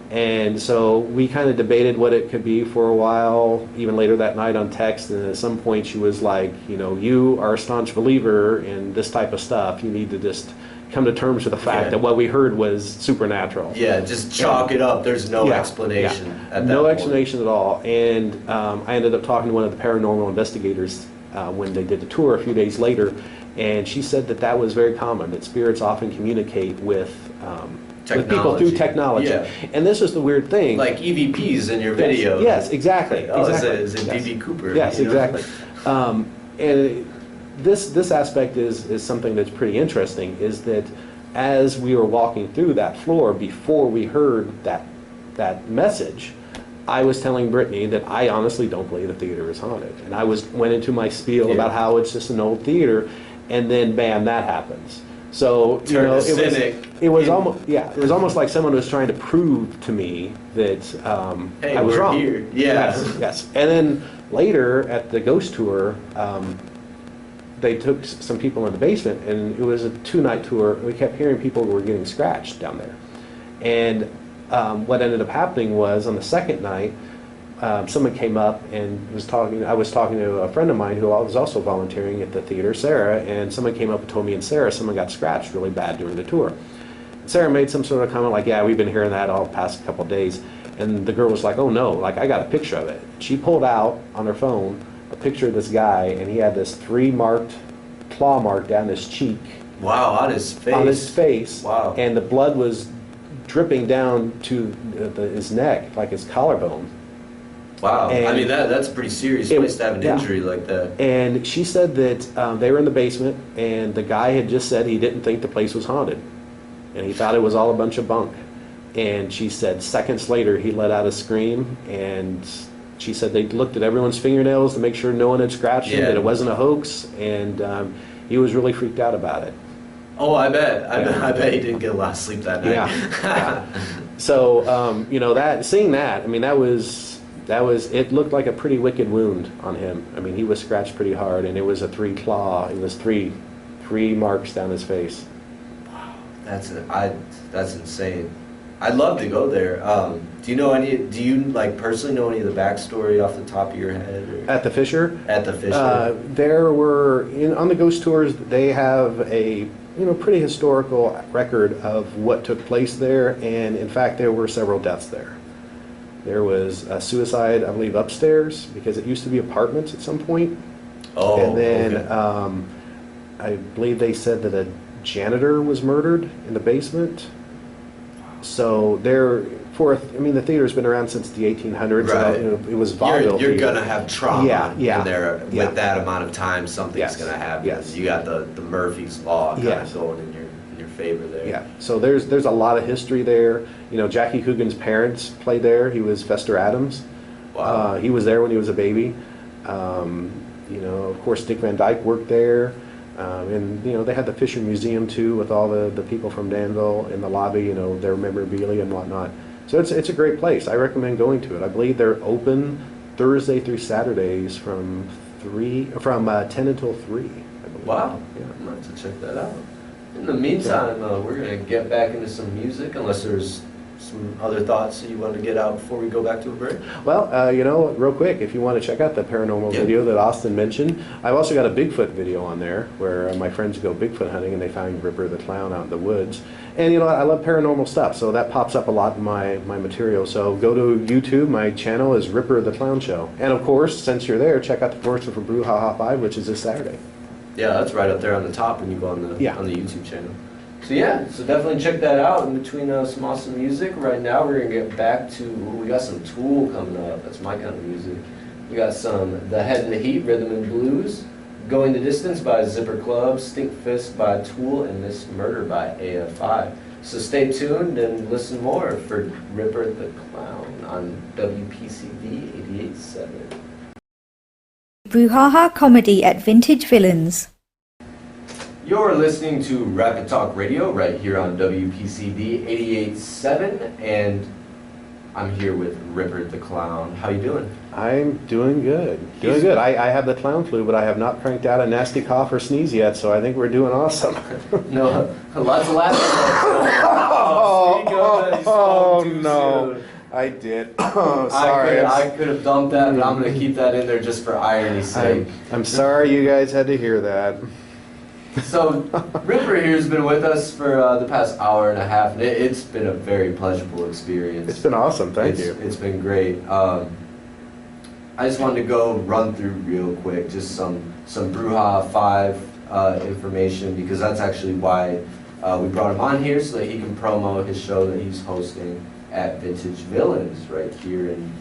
Speaker 3: And so we kind of debated what it could be for a while, even later that night on text, and at some point she was like, you are a staunch believer in this type of stuff. You need to just come to terms with the fact that what we heard was supernatural.
Speaker 2: Yeah, just chalk it up. There's no explanation at that
Speaker 3: No
Speaker 2: point.
Speaker 3: explanation at all. And I ended up talking to one of the paranormal investigators when they did the tour a few days later, and she said that was very common, that spirits often communicate with people through technology. Yeah. And this is the weird thing.
Speaker 2: Like EVPs in your video.
Speaker 3: Yes, exactly.
Speaker 2: Oh,
Speaker 3: exactly.
Speaker 2: Is it D.B. Cooper?
Speaker 3: Yes, exactly. And this aspect is something that's pretty interesting, is that as we were walking through that floor before we heard that message, I was telling Brittany that I honestly don't believe the theater is haunted. And I went into my spiel about how it's just an old theater, and then bam, that happens. So it was almost like someone was trying to prove to me that I was wrong.
Speaker 2: Here. Yeah.
Speaker 3: Yes. And then later at the ghost tour, they took some people in the basement, and it was a 2-night tour. We kept hearing people who were getting scratched down there. And what ended up happening was on the second night, someone came up and was talking. I was talking to a friend of mine who was also volunteering at the theater, Sarah, and someone came up and told me and Sarah someone got scratched really bad during the tour. Sarah made some sort of comment like, yeah, we've been hearing that all the past couple of days. And the girl was like, oh no, like I got a picture of it. She pulled out on her phone a picture of this guy, and he had this claw mark down his cheek.
Speaker 2: Wow, on his face.
Speaker 3: On his face.
Speaker 2: Wow.
Speaker 3: And the blood was dripping down to his neck, like his collarbone.
Speaker 2: Wow.
Speaker 3: And
Speaker 2: I mean, that's a pretty serious place to have an injury like that.
Speaker 3: And she said that they were in the basement, and the guy had just said he didn't think the place was haunted. And he thought it was all a bunch of bunk. And she said seconds later he let out a scream, and she said they looked at everyone's fingernails to make sure no one had scratched him, that it wasn't a hoax, and he was really freaked out about it.
Speaker 2: Oh, I bet. I bet he didn't get a lot of sleep that night.
Speaker 3: Yeah. So, seeing that, I mean, that was, it looked like a pretty wicked wound on him. I mean, he was scratched pretty hard, and it was a 3-claw. It was three marks down his face.
Speaker 2: Wow, that's insane. I'd love to go there. Do you like personally know any of the backstory off the top of your head? Or?
Speaker 3: At the Fisher?
Speaker 2: At the Fisher.
Speaker 3: There were, on the ghost tours, they have a pretty historical record of what took place there, and in fact there were several deaths there. There was a suicide, I believe, upstairs, because it used to be apartments at some point.
Speaker 2: Oh,
Speaker 3: and then
Speaker 2: okay.
Speaker 3: I believe they said that a janitor was murdered in the basement. So the theater's been around since the 1800s.
Speaker 2: Right.
Speaker 3: It was vaudeville.
Speaker 2: You're gonna have trauma in there with
Speaker 3: Yeah.
Speaker 2: that amount of time. Something's gonna happen.
Speaker 3: Yes.
Speaker 2: You got the Murphy's Law kind
Speaker 3: Yes.
Speaker 2: of going in your favor there.
Speaker 3: Yeah. So there's a lot of history there. Jackie Coogan's parents played there. He was Fester Adams.
Speaker 2: Wow.
Speaker 3: He was there when he was a baby. Of course, Dick Van Dyke worked there. And they had the Fisher Museum too, with all the people from Danville in the lobby, their memorabilia and whatnot. So it's a great place. I recommend going to it. I believe they're open Thursday through Saturdays from 10 until 3. I believe.
Speaker 2: Wow.
Speaker 3: Yeah.
Speaker 2: I'm going to have to check that out. In the meantime, we're going to get back into some music, unless there's some other thoughts that you want to get out before we go back to a break?
Speaker 3: Well, real quick, if you want to check out the paranormal video that Austen mentioned, I've also got a Bigfoot video on there where my friends go Bigfoot hunting and they found Ripper the Clown out in the woods. And I love paranormal stuff, so that pops up a lot in my material. So go to YouTube. My channel is Ripper the Clown Show. And of course, since you're there, check out the commercial for Brouhaha 5, which is this Saturday.
Speaker 2: Yeah, that's right up there on the top when you go on the YouTube channel. So definitely check that out in between some awesome music. Right now we're going to get back to, we got some Tool coming up. That's my kind of music. We got some The Head and the Heat, Rhythm and Blues, Going the Distance by Zipper Club, Stink Fist by Tool, and Miss Murder by AFI. So stay tuned and listen more for Ripper the Clown on WPCD 88.7.
Speaker 1: Brouhaha comedy at Vintage Villains.
Speaker 2: You're listening to Rapid Talk Radio right here on WPCD 88.7, and I'm here with Ripper the Clown. How you doing?
Speaker 3: I'm doing good. Doing good. I have the clown flu, but I have not cranked out a nasty cough or sneeze yet, so I think we're doing awesome.
Speaker 2: No, lots of laughter.
Speaker 3: Oh, no. I did. Oh, sorry.
Speaker 2: I could have dumped that, but I'm going to keep that in there just for irony's sake.
Speaker 3: I'm sorry you guys had to hear that.
Speaker 2: So, Ripper here has been with us for the past hour and a half, and it's been a very pleasurable experience.
Speaker 3: It's been awesome, thank you.
Speaker 2: It's been great. I just wanted to go run through real quick just some Brouhaha 5 information, because that's actually why we brought him on here, so that he can promo his show that he's hosting at Vintage Villains right here in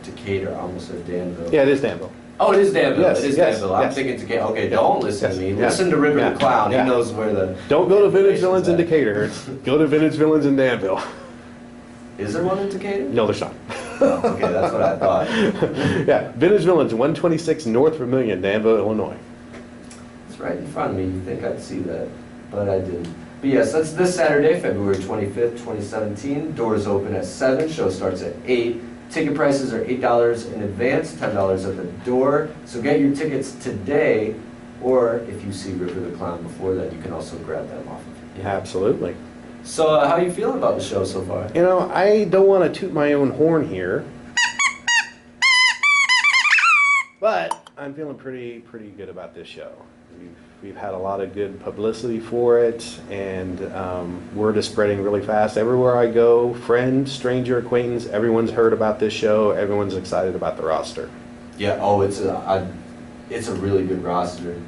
Speaker 2: Decatur, almost at Danville.
Speaker 3: Yeah, it is Danville.
Speaker 2: Oh, it is Danville.
Speaker 3: Yes,
Speaker 2: it is
Speaker 3: yes,
Speaker 2: Danville. I'm
Speaker 3: yes.
Speaker 2: thinking Decatur. Okay, don't listen to me.
Speaker 3: Yeah.
Speaker 2: Listen to Ripper the Clown.
Speaker 3: Yeah.
Speaker 2: He knows where the...
Speaker 3: Don't go to Vintage Villains in Decatur. Go to Vintage Villains in Danville.
Speaker 2: Is there one in Decatur?
Speaker 3: No, there's not.
Speaker 2: Oh, okay, that's what I thought.
Speaker 3: Yeah, Vintage Villains, 126 North Vermilion, Danville, Illinois.
Speaker 2: It's right in front of me. You'd think I'd see that, but I didn't. But yes, that's this Saturday, February 25th, 2017. Doors open at 7. Show starts at 8. Ticket prices are $8 in advance, $10 at the door. So get your tickets today, or if you see Ripper the Clown before that, you can also grab them off of him.
Speaker 3: Absolutely.
Speaker 2: So how are you feeling about the show so far?
Speaker 3: I don't want to toot my own horn here, but I'm feeling pretty good about this show. We've had a lot of good publicity for it, and word is spreading really fast. Everywhere I go, friend, stranger, acquaintance, everyone's heard about this show. Everyone's excited about the roster.
Speaker 2: Yeah, it's a really good roster.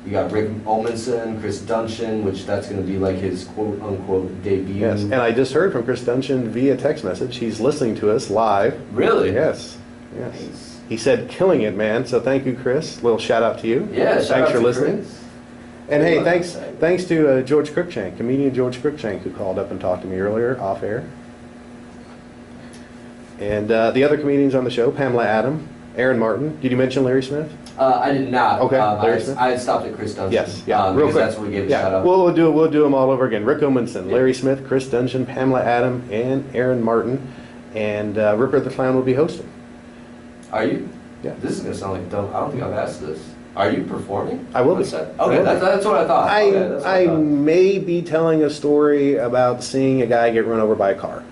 Speaker 2: You got Rick Omundson, Chris Duncheon, which that's going to be like his quote-unquote debut.
Speaker 3: Yes, and I just heard from Chris Duncheon via text message. He's listening to us live.
Speaker 2: Really?
Speaker 3: Yes.
Speaker 2: Nice.
Speaker 3: He said, killing it, man. So thank you, Chris. Little shout out to you.
Speaker 2: Yeah,
Speaker 3: thanks
Speaker 2: shout out
Speaker 3: for
Speaker 2: to
Speaker 3: listening.
Speaker 2: Chris.
Speaker 3: And hey, thanks to George Cruikshank, comedian George Cruikshank, who called up and talked to me earlier off air. And the other comedians on the show, Pamela Adam, Aaron Martin. Did you mention Larry Smith?
Speaker 2: I did not.
Speaker 3: Okay, Larry Smith?
Speaker 2: I had stopped at Chris Duncheon.
Speaker 3: Yes, yeah. Real
Speaker 2: Because
Speaker 3: quick.
Speaker 2: that's what we gave a
Speaker 3: Yeah,
Speaker 2: shout out.
Speaker 3: we'll do them all over again. Rick Omundson, Larry Smith, Chris Duncheon, Pamela Adam, and Aaron Martin. And Ripper the Clown will be hosting.
Speaker 2: Are you?
Speaker 3: Yeah.
Speaker 2: This is going to sound like dumb. I don't think I've asked this. Are you performing?
Speaker 3: I will be.
Speaker 2: Okay,
Speaker 3: I will be.
Speaker 2: that's what I thought. Okay, that's what
Speaker 3: I
Speaker 2: thought.
Speaker 3: may be telling a story about seeing a guy get run over by a car.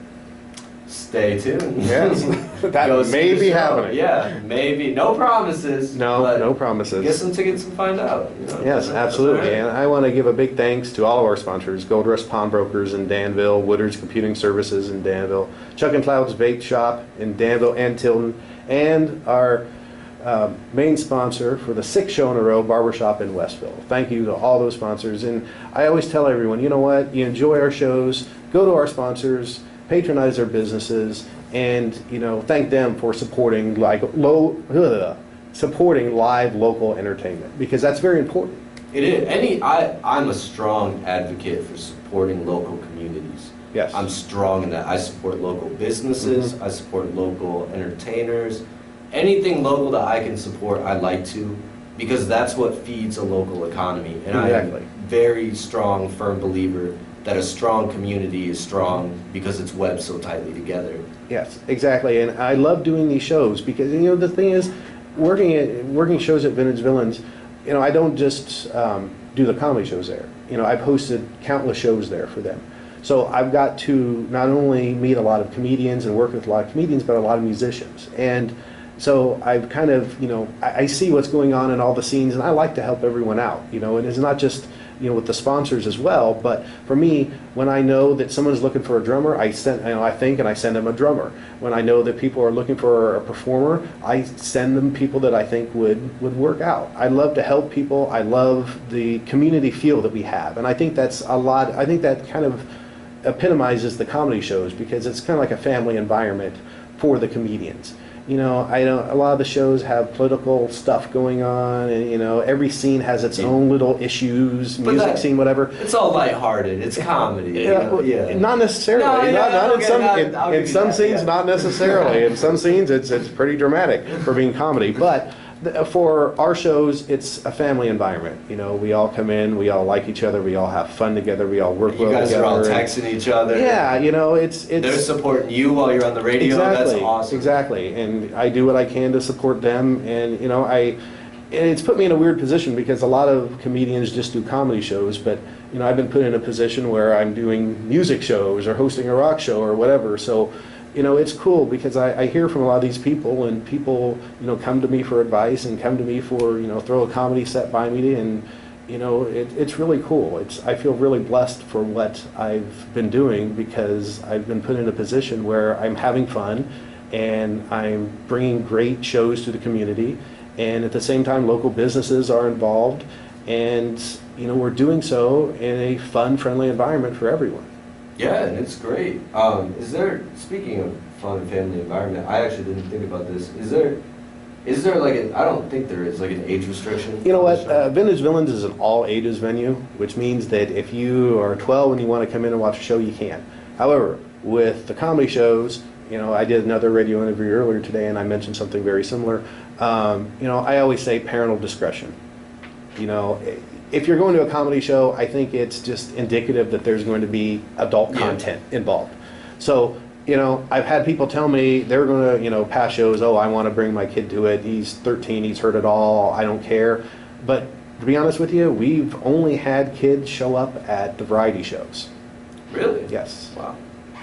Speaker 2: Stay tuned.
Speaker 3: Yes, that
Speaker 2: Go see
Speaker 3: may
Speaker 2: the
Speaker 3: be
Speaker 2: show.
Speaker 3: happening.
Speaker 2: Yeah, maybe. No promises.
Speaker 3: No,
Speaker 2: but
Speaker 3: no promises.
Speaker 2: Get some tickets and find out.
Speaker 3: Yes, absolutely. And I want to give a big thanks to all of our sponsors: Gold Rush Pawnbrokers in Danville, Woodard's Computing Services in Danville, Chuck and Cloud's Bake Shop in Danville and Tilton, and our main sponsor for the 6th show in a row, Barber Shop in Westville. Thank you to all those sponsors. And I always tell everyone, you know what? You enjoy our shows, go to our sponsors, patronize their businesses, and thank them for supporting supporting live local entertainment, because that's very important.
Speaker 2: It is. I'm a strong advocate for supporting local communities.
Speaker 3: Yes.
Speaker 2: I'm strong in that. I support local businesses. I support local entertainers. Anything local that I can support, I like to, because that's what feeds a local economy. And
Speaker 3: Exactly.
Speaker 2: I'm a very strong, firm believer that a strong community is strong because it's webbed so tightly together.
Speaker 3: Yes, exactly. And I love doing these shows because, the thing is, working shows at Vintage Villains, I don't just do the comedy shows there. I've hosted countless shows there for them. So I've got to not only meet a lot of comedians and work with a lot of comedians, but a lot of musicians. And so I've kind of, I see what's going on in all the scenes, and I like to help everyone out, and it's not just, with the sponsors as well, but for me, when I know that someone's looking for a drummer, I send them a drummer. When I know that people are looking for a performer, I send them people that I think would work out. I love to help people. I love the community feel that we have, and I think that's a lot. I think that kind of epitomizes the comedy shows, because it's kind of like a family environment for the comedians. I know a lot of the shows have political stuff going on, and every scene has its own little issues, music scene, whatever.
Speaker 2: It's all lighthearted. It's comedy.
Speaker 3: Not necessarily. In some scenes,
Speaker 2: yeah.
Speaker 3: not necessarily. In some scenes, it's pretty dramatic for being comedy. But for our shows, it's a family environment. We all come in, we all like each other, we all have fun together, we all work well together.
Speaker 2: You guys are all texting each other.
Speaker 3: Yeah, it's
Speaker 2: they're supporting you while you're on the radio.
Speaker 3: Exactly,
Speaker 2: That's awesome.
Speaker 3: Exactly, and I do what I can to support them, and it's put me in a weird position, because a lot of comedians just do comedy shows, but I've been put in a position where I'm doing music shows or hosting a rock show or whatever. So it's cool, because I hear from a lot of these people, and people come to me for advice and come to me for throw a comedy set by me, and it's really cool. I feel really blessed for what I've been doing, because I've been put in a position where I'm having fun and I'm bringing great shows to the community, and at the same time local businesses are involved, and we're doing so in a fun, friendly environment for everyone.
Speaker 2: Yeah, and it's great. Speaking of fun and family environment, I actually didn't think about this. Is there like I don't think there is like an age restriction.
Speaker 3: You know what? Vintage Villains is an all ages venue, which means that if you are 12 and you want to come in and watch a show, you can. However, with the comedy shows, I did another radio interview earlier today, and I mentioned something very similar. I always say parental discretion. If you're going to a comedy show, I think it's just indicative that there's going to be adult content involved. So, I've had people tell me they're going to, past shows, I want to bring my kid to it. He's 13, he's heard it all, I don't care. But to be honest with you, we've only had kids show up at the variety shows.
Speaker 2: Really?
Speaker 3: Yes.
Speaker 2: Wow.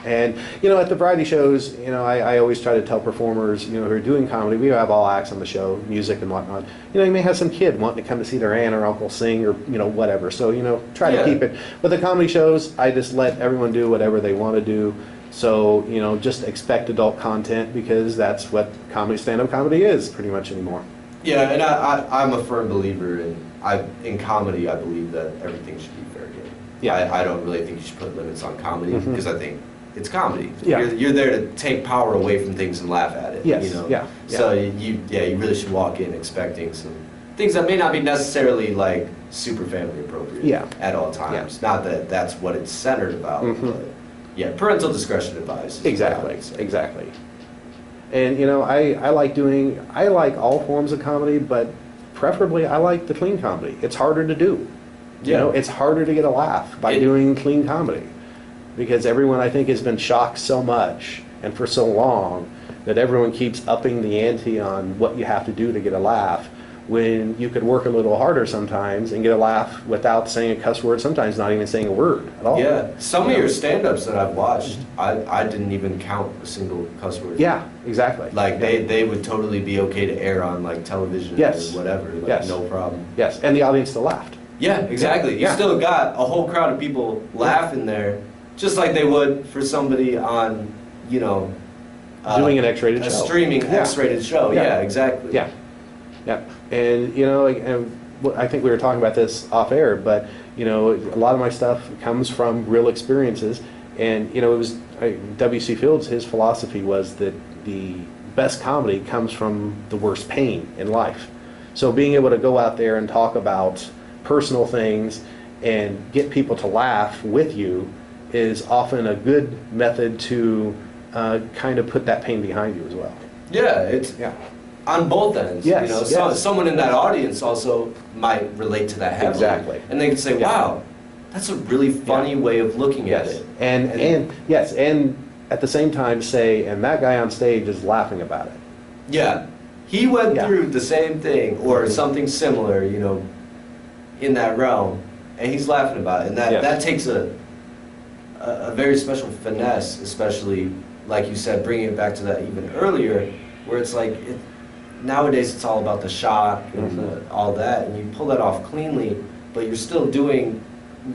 Speaker 3: And, at the variety shows, I always try to tell performers, who are doing comedy, we have all acts on the show, music and whatnot. You may have some kid wanting to come to see their aunt or uncle sing or, whatever. So, try to keep it. But the comedy shows, I just let everyone do whatever they want to do. So, just expect adult content because that's what stand-up comedy is pretty much anymore.
Speaker 2: Yeah, and I'm a firm believer in comedy. I believe that everything should be fair game. Yeah. I don't really think you should put limits on comedy because I think it's comedy.
Speaker 3: Yeah.
Speaker 2: You're there to take power away from things and laugh at it.
Speaker 3: Yes. Yeah.
Speaker 2: So you really should walk in expecting some things that may not be necessarily like super family appropriate at all times. Yeah. Not that that's what it's centered about. But yeah, parental discretion advised.
Speaker 3: Exactly. And I like all forms of comedy, but preferably I like the clean comedy. It's harder to do. It's harder to get a laugh by doing clean comedy. Because everyone, I think, has been shocked so much and for so long that everyone keeps upping the ante on what you have to do to get a laugh, when you could work a little harder sometimes and get a laugh without saying a cuss word, sometimes not even saying a word at all.
Speaker 2: Yeah, some of your stand-ups that I've watched, I didn't even count a single cuss word.
Speaker 3: Yeah, exactly.
Speaker 2: Like, they would totally be okay to air on, like, television or whatever, like, no problem.
Speaker 3: Yes, and the audience still laughed.
Speaker 2: Yeah, exactly. You still got a whole crowd of people laughing there, just like they would for somebody on,
Speaker 3: doing an X-rated show.
Speaker 2: A streaming X-rated show. Yeah, exactly.
Speaker 3: Yeah. And, I think we were talking about this off air, but, a lot of my stuff comes from real experiences. And, it was W.C. Fields, his philosophy was that the best comedy comes from the worst pain in life. So being able to go out there and talk about personal things and get people to laugh with you is often a good method to kind of put that pain behind you as well.
Speaker 2: Yeah, it's on both ends.
Speaker 3: Yes,
Speaker 2: someone in that audience also might relate to that heavily.
Speaker 3: Exactly.
Speaker 2: And they can say, wow, that's a really funny way of looking at it.
Speaker 3: And at the same time say, and that guy on stage is laughing about it.
Speaker 2: Yeah. He went through the same thing or something similar, in that realm, and he's laughing about it. And that takes a very special finesse, especially, like you said, bringing it back to that even earlier, where it's like, nowadays it's all about the shock and all that, and you pull that off cleanly, but you're still doing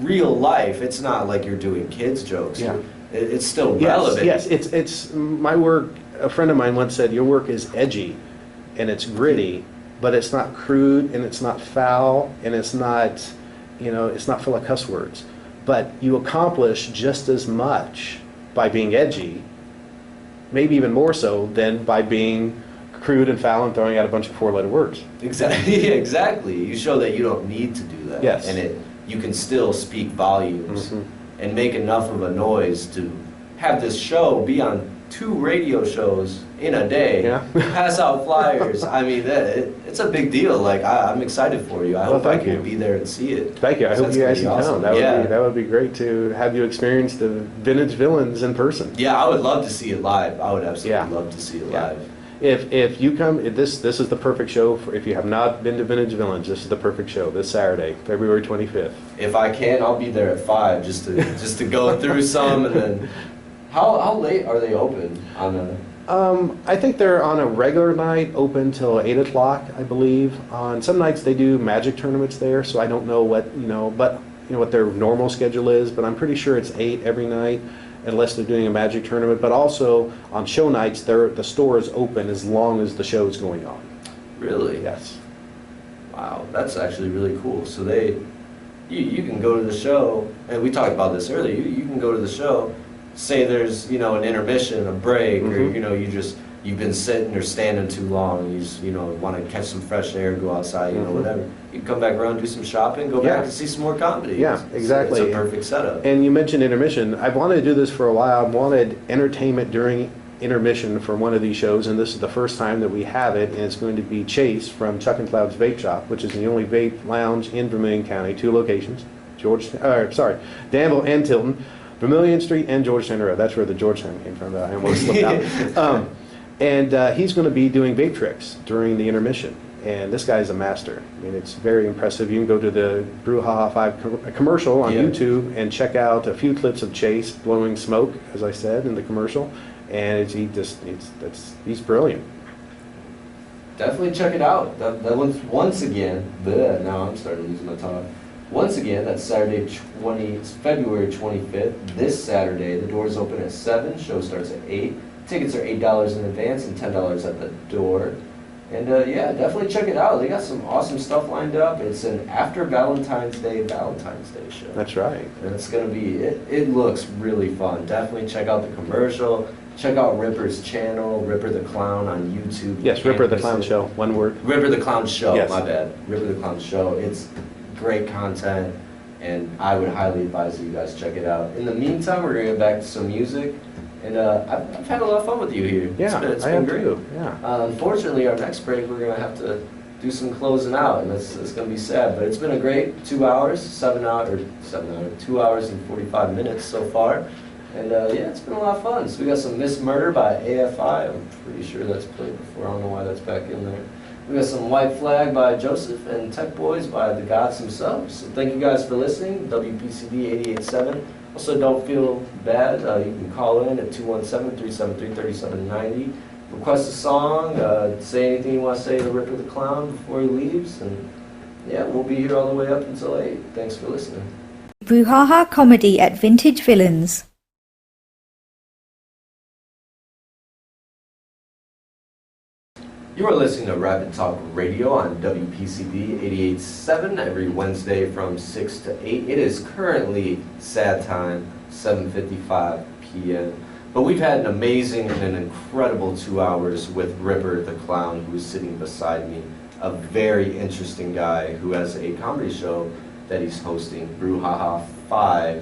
Speaker 2: real life. It's not like you're doing kids' jokes.
Speaker 3: Yeah.
Speaker 2: It's still relevant.
Speaker 3: Yes, it's my work. A friend of mine once said, your work is edgy, and it's gritty, but it's not crude, and it's not foul, and it's not full of cuss words. But you accomplish just as much by being edgy, maybe even more so than by being crude and foul and throwing out a bunch of four-letter words.
Speaker 2: Exactly. You show that you don't need to do that.
Speaker 3: Yes.
Speaker 2: And you can still speak volumes and make enough of a noise to have this show be on 2 radio shows in a day, pass out flyers. I mean, it's a big deal. Like, I'm excited for you. I hope I can be there and see it.
Speaker 3: Thank you. I hope you guys can come. That would be great to have you experience the Vintage Villains in person.
Speaker 2: Yeah, I would love to see it live. I would absolutely love to see it live.
Speaker 3: If you come, this is the perfect show for, if you have not been to Vintage Villains, this is the perfect show this Saturday, February 25th.
Speaker 2: If I can, I'll be there at 5 just to go through some, and then how late are they open on a?
Speaker 3: I think they're on a regular night open till 8 o'clock, I believe. On some nights they do magic tournaments there, so I don't know what what their normal schedule is, but I'm pretty sure it's 8 every night, unless they're doing a magic tournament. But also on show nights, the store is open as long as the show is going on.
Speaker 2: Really?
Speaker 3: Yes.
Speaker 2: Wow, that's actually really cool. So you can go to the show, and we talked about this earlier. You can go to the show. Say there's an intermission, a break, or you've been sitting or standing too long. You want to catch some fresh air, go outside, whatever. You can come back around, do some shopping, go back and see some more comedy.
Speaker 3: Yeah, exactly.
Speaker 2: It's a perfect setup.
Speaker 3: And you mentioned intermission. I've wanted to do this for a while. I've wanted entertainment during intermission for one of these shows, and this is the first time that we have it, and it's going to be Chase from Chuck and Cloud's Vape Shop, which is the only vape lounge in Vermilion County, 2 locations, Danville and Tilton. Vermilion Street and Georgetown Road. That's where the Georgetown came from. I almost slipped out. And he's going to be doing vape tricks during the intermission. And this guy's a master. I mean, it's very impressive. You can go to the Brouhaha 5 commercial on YouTube and check out a few clips of Chase blowing smoke, as I said, in the commercial. And he's brilliant.
Speaker 2: Definitely check it out. That one's once again. Now I'm starting to lose my tongue. Once again, that's February 25th. This Saturday, the doors open at 7. Show starts at 8. Tickets are $8 in advance and $10 at the door. And yeah, definitely check it out. They got some awesome stuff lined up. It's an after Valentine's Day show.
Speaker 3: That's right.
Speaker 2: And it's going to be, it looks really fun. Definitely check out the commercial. Check out Ripper's channel, Ripper the Clown on YouTube.
Speaker 3: Yes, Ripper the Clown Show, one word.
Speaker 2: Ripper the Clown Show,
Speaker 3: yes.
Speaker 2: My bad. Ripper the Clown Show. It's great content, and I would highly advise that you guys check it out. In the meantime, we're going to get back to some music. And I've had a lot of fun with you here.
Speaker 3: Yeah,
Speaker 2: it's been great.
Speaker 3: Too. Yeah.
Speaker 2: Unfortunately, our next break, we're going to have to do some closing out, and it's going to be sad. But it's been a great 2 hours, 2 hours and 45 minutes so far. And yeah, it's been a lot of fun. So we got some Miss Murder by AFI. I'm pretty sure that's played before. I don't know why that's back in there. We got some White Flag by Joseph and Tech Boys by the gods themselves. So thank you guys for listening. WPCD 88.7. Also, don't feel bad. You can call in at 217-373-3790. Request a song. Say anything you want to say to Ripper the Clown before he leaves. And yeah, we'll be here all the way up until 8. Thanks for listening.
Speaker 1: Brouhaha comedy at Vintage Villains.
Speaker 2: You are listening to Rapid Talk Radio on WPCD 88.7 every Wednesday from 6 to 8. It is currently sad time, 7:55 p.m. But we've had an amazing and an incredible 2 hours with Ripper the Clown, who is sitting beside me. A very interesting guy who has a comedy show that he's hosting, Brouhaha 5,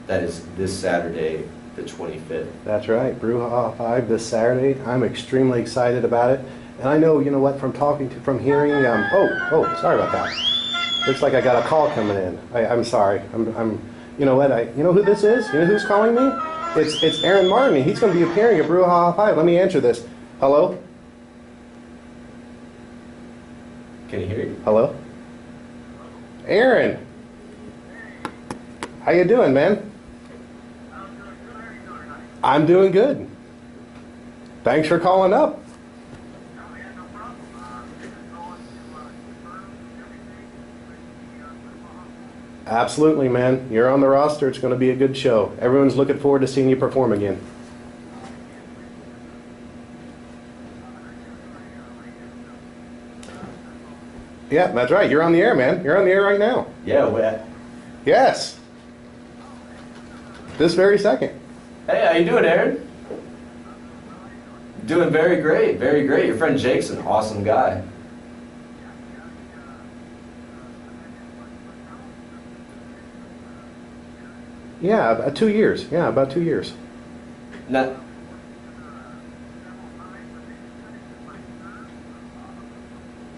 Speaker 2: that is this Saturday, the 25th.
Speaker 3: That's right, Brouhaha 5 this Saturday. I'm extremely excited about it. And I know, you know what, from hearing, sorry about that. Looks like I got a call coming in. I'm sorry. You know what, you know who this is? You know who's calling me? It's Aaron Martin, and he's going to be appearing at Brouhaha 5. Let me answer this. Hello?
Speaker 2: Can you hear you?
Speaker 3: Hello? Aaron! How you doing, man? I'm doing good. Thanks for calling up. Absolutely, man. You're on the roster. It's going to be a good show. Everyone's looking forward to seeing you perform again. Yeah, that's right. You're on the air, man. You're on the air right now.
Speaker 2: Yeah,
Speaker 3: Yes. This very second.
Speaker 2: Hey, how you doing, Aaron? Doing very great, very great. Your friend Jake's an awesome guy.
Speaker 3: Yeah, about 2 years. Yeah, about 2 years.
Speaker 2: Not,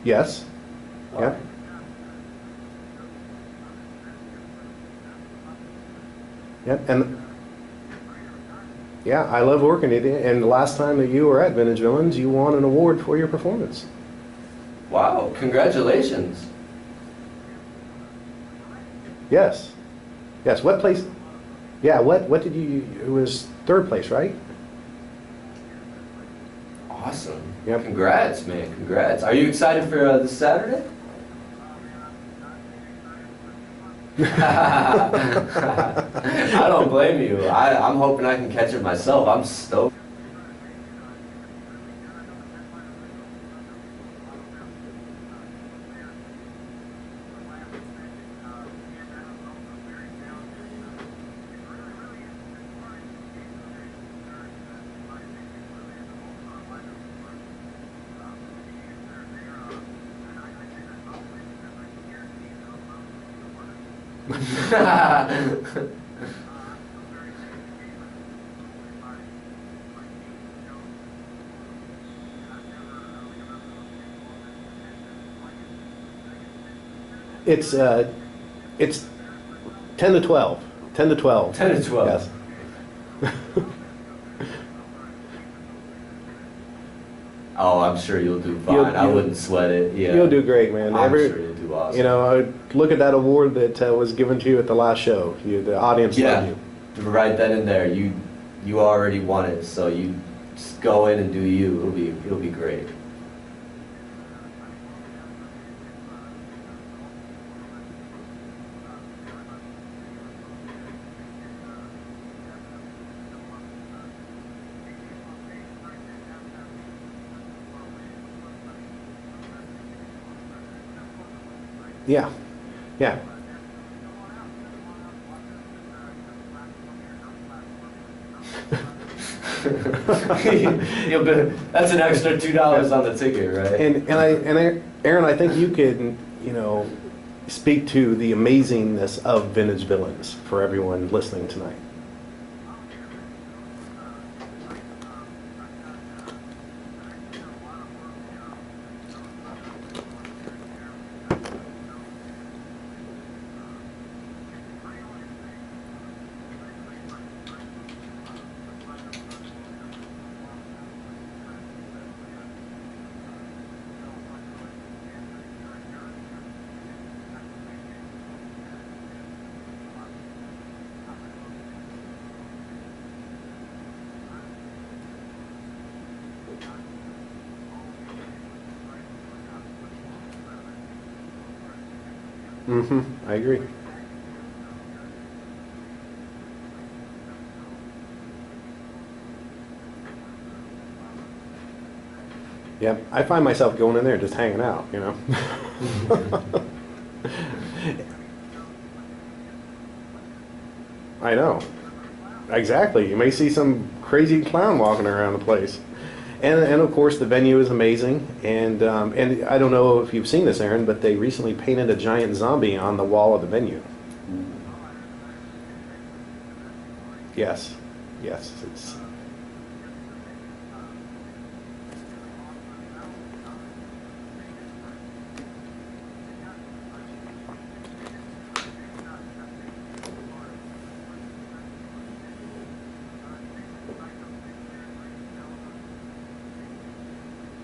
Speaker 3: Yes. Yeah. Yeah, and yeah, I love working with you. And the last time that you were at Vintage Villains, you won an award for your performance.
Speaker 2: wow, congratulations.
Speaker 3: Yes. Yes. What place? Yeah. What did you? It was third place, right?
Speaker 2: Awesome.
Speaker 3: Yep.
Speaker 2: Congrats, man. Congrats. Are you excited for this Saturday? I don't blame you. I'm hoping I can catch it myself. I'm stoked.
Speaker 3: It's 10 to 12. 10 to 12.
Speaker 2: 10 to 12.
Speaker 3: Yes.
Speaker 2: Oh, I'm sure you'll do fine.
Speaker 3: You'll-
Speaker 2: I wouldn't sweat it. Yeah.
Speaker 3: You'll do great, man.
Speaker 2: I'm sure you'll do awesome.
Speaker 3: You know, look at that award that was given to you at the last show. The audience loved you.
Speaker 2: Right then and there, you already won it. So you just go in and do you. It'll be great.
Speaker 3: Yeah, yeah.
Speaker 2: That's an extra $2 on the ticket, right?
Speaker 3: And Aaron, I think you could, you know, speak to the amazingness of Vintage Villains for everyone listening tonight. I agree. Yep, I find myself going in there just hanging out, you know. I know. Exactly. You may see some crazy clown walking around the place. And of course the venue is amazing, and I don't know if you've seen this, Aaron, but they recently painted a giant zombie on the wall of the venue. Yes, it's.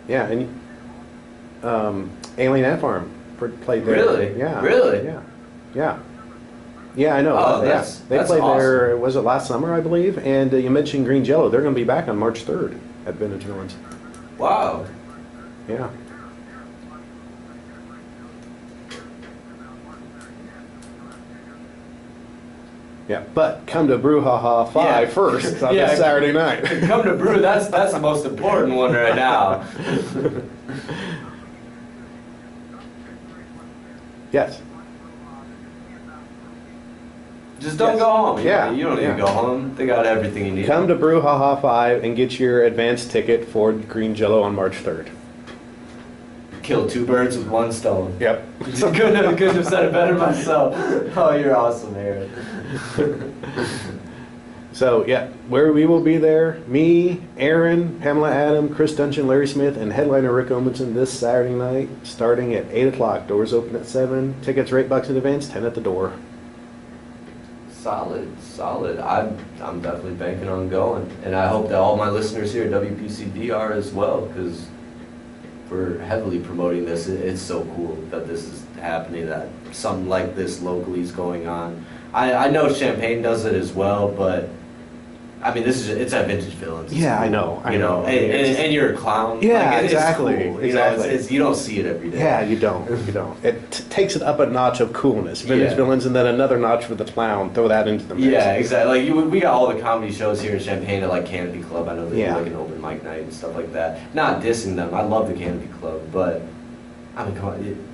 Speaker 3: Yeah, and Aileen Anfarm played there.
Speaker 2: Really?
Speaker 3: Yeah.
Speaker 2: Really?
Speaker 3: Yeah, I know.
Speaker 2: Oh,
Speaker 3: Yeah.
Speaker 2: that's
Speaker 3: They played
Speaker 2: awesome.
Speaker 3: there, was it last summer, I believe? And you mentioned Green Jello. They're going to be back on March 3rd at Vintage Villains.
Speaker 2: Wow.
Speaker 3: Yeah. Yeah, but come to Brouhaha 5 first on this Saturday night.
Speaker 2: Come to Brew. That's the most important one right now.
Speaker 3: Yes.
Speaker 2: Just don't
Speaker 3: Yes.
Speaker 2: go home.
Speaker 3: Yeah,
Speaker 2: You don't need
Speaker 3: yeah.
Speaker 2: to go home. They got everything you need.
Speaker 3: Come to Brouhaha 5 and get your advance ticket for Green Jello on March 3rd.
Speaker 2: Kill two birds with one stone.
Speaker 3: Yep.
Speaker 2: couldn't have said it better myself. Oh, you're awesome, Aaron.
Speaker 3: So, yeah, where we will be there, me, Aaron, Pamela Adam, Chris Duncheon, Larry Smith, and headliner Rick Omundson this Saturday night, starting at 8 o'clock. Doors open at 7. Tickets are $8 in advance, 10 at the door.
Speaker 2: Solid. I'm definitely banking on going, and I hope that all my listeners here at WPCD are as well, because we're heavily promoting this. It's so cool that this is happening, that something like this locally is going on. I know Champaign does it as well, but I mean, it's at Vintage Villains.
Speaker 3: Yeah, I know.
Speaker 2: And you're a clown.
Speaker 3: Yeah,
Speaker 2: Like,
Speaker 3: exactly.
Speaker 2: It's cool.
Speaker 3: Exactly.
Speaker 2: You don't see it every day.
Speaker 3: Yeah, you don't. It takes it up a notch of coolness. Vintage Villains, and then another notch for the clown. Throw that into the mix.
Speaker 2: Yeah, exactly. Like we got all the comedy shows here in Champaign at like Canopy Club. I know they
Speaker 3: Yeah.
Speaker 2: do like an open mic night and stuff like that. Not dissing them. I love the Canopy Club, but I mean, come on.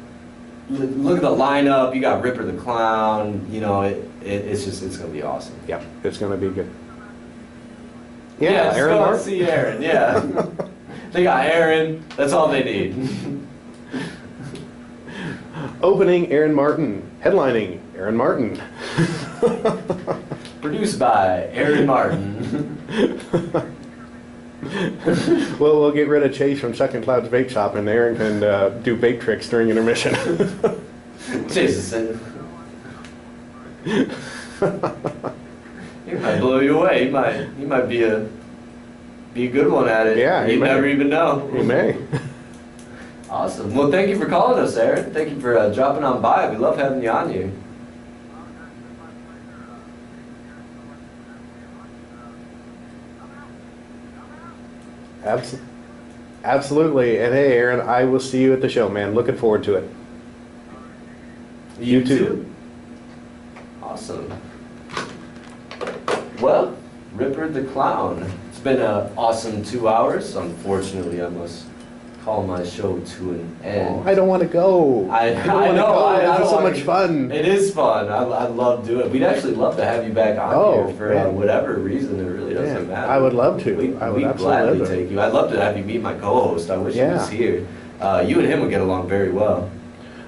Speaker 2: Look at the lineup. You got Ripper the Clown. You know, it's gonna be awesome.
Speaker 3: Yep, it's going to be good.
Speaker 2: Yeah, just
Speaker 3: Aaron
Speaker 2: go and
Speaker 3: Martin.
Speaker 2: see Aaron. Yeah, they got Aaron. That's all they need.
Speaker 3: Opening, Aaron Martin. Headlining, Aaron Martin.
Speaker 2: Produced by Aaron Martin.
Speaker 3: Well, we'll get rid of Chase from Second Cloud's Vape Shop, and Aaron can do vape tricks during intermission.
Speaker 2: Jesus. He might blow you away. He might be a be a good one at it.
Speaker 3: Yeah,
Speaker 2: You
Speaker 3: may.
Speaker 2: never even know.
Speaker 3: You may.
Speaker 2: Awesome. Well, thank you for calling us, Aaron. Thank you for dropping on by. We love having you on here.
Speaker 3: Absolutely. And hey, Aaron, I will see you at the show, man. Looking forward to it. You too.
Speaker 2: Awesome. Well, Ripper the Clown. It's been an awesome 2 hours. Unfortunately, I must call my show to an end.
Speaker 3: Oh, I don't want to go.
Speaker 2: I
Speaker 3: don't want to go. This is so much fun.
Speaker 2: It is fun. I love doing it. We'd actually love to have you back on here for whatever reason. It really doesn't matter.
Speaker 3: I would love to.
Speaker 2: We'd
Speaker 3: I would
Speaker 2: gladly
Speaker 3: absolutely
Speaker 2: take you. I'd love to have you meet my co-host. I wish he was here. You and him would get along very well.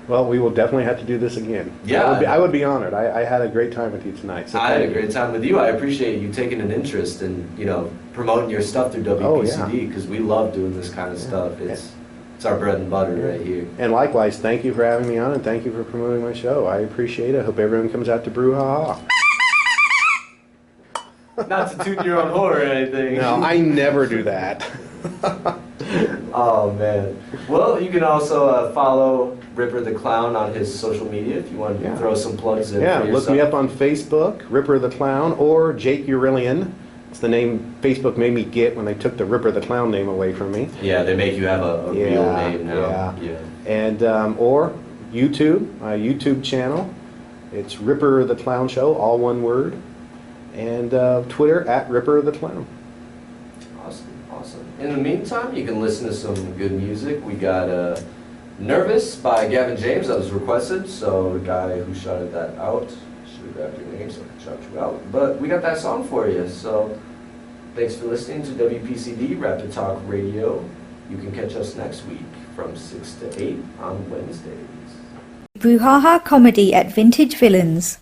Speaker 3: Well, we will definitely have to do this again.
Speaker 2: Yeah.
Speaker 3: I would be honored. I had a great time with you tonight. So
Speaker 2: I had a great time with you. I appreciate you taking an interest in, promoting your stuff through WPCD because we love doing this kind of stuff. It's our bread and butter right here.
Speaker 3: And likewise, thank you for having me on and thank you for promoting my show. I appreciate it. I hope everyone comes out to Brouhaha.
Speaker 2: Not to toot your own horn or anything.
Speaker 3: No, I never do that.
Speaker 2: Oh, man. Well, you can also follow Ripper the Clown on his social media if you want to throw some plugs in.
Speaker 3: Yeah,
Speaker 2: for
Speaker 3: look me up on Facebook, Ripper the Clown, or Jake Urillian. It's the name Facebook made me get when they took the Ripper the Clown name away from me.
Speaker 2: Yeah, they make you have a real name now.
Speaker 3: Yeah. And, or YouTube, my YouTube channel. It's Ripper the Clown Show, all one word. And Twitter, @Ripper the Clown.
Speaker 2: Awesome. In the meantime, you can listen to some good music. We got Nervous by Gavin James that was requested, so the guy who shouted that out should have grabbed your name so I can shout you out. But we got that song for you, so thanks for listening to WPCD Rapid Talk Radio. You can catch us next week from 6 to 8 on Wednesdays.
Speaker 1: Brouhaha comedy at Vintage Villains.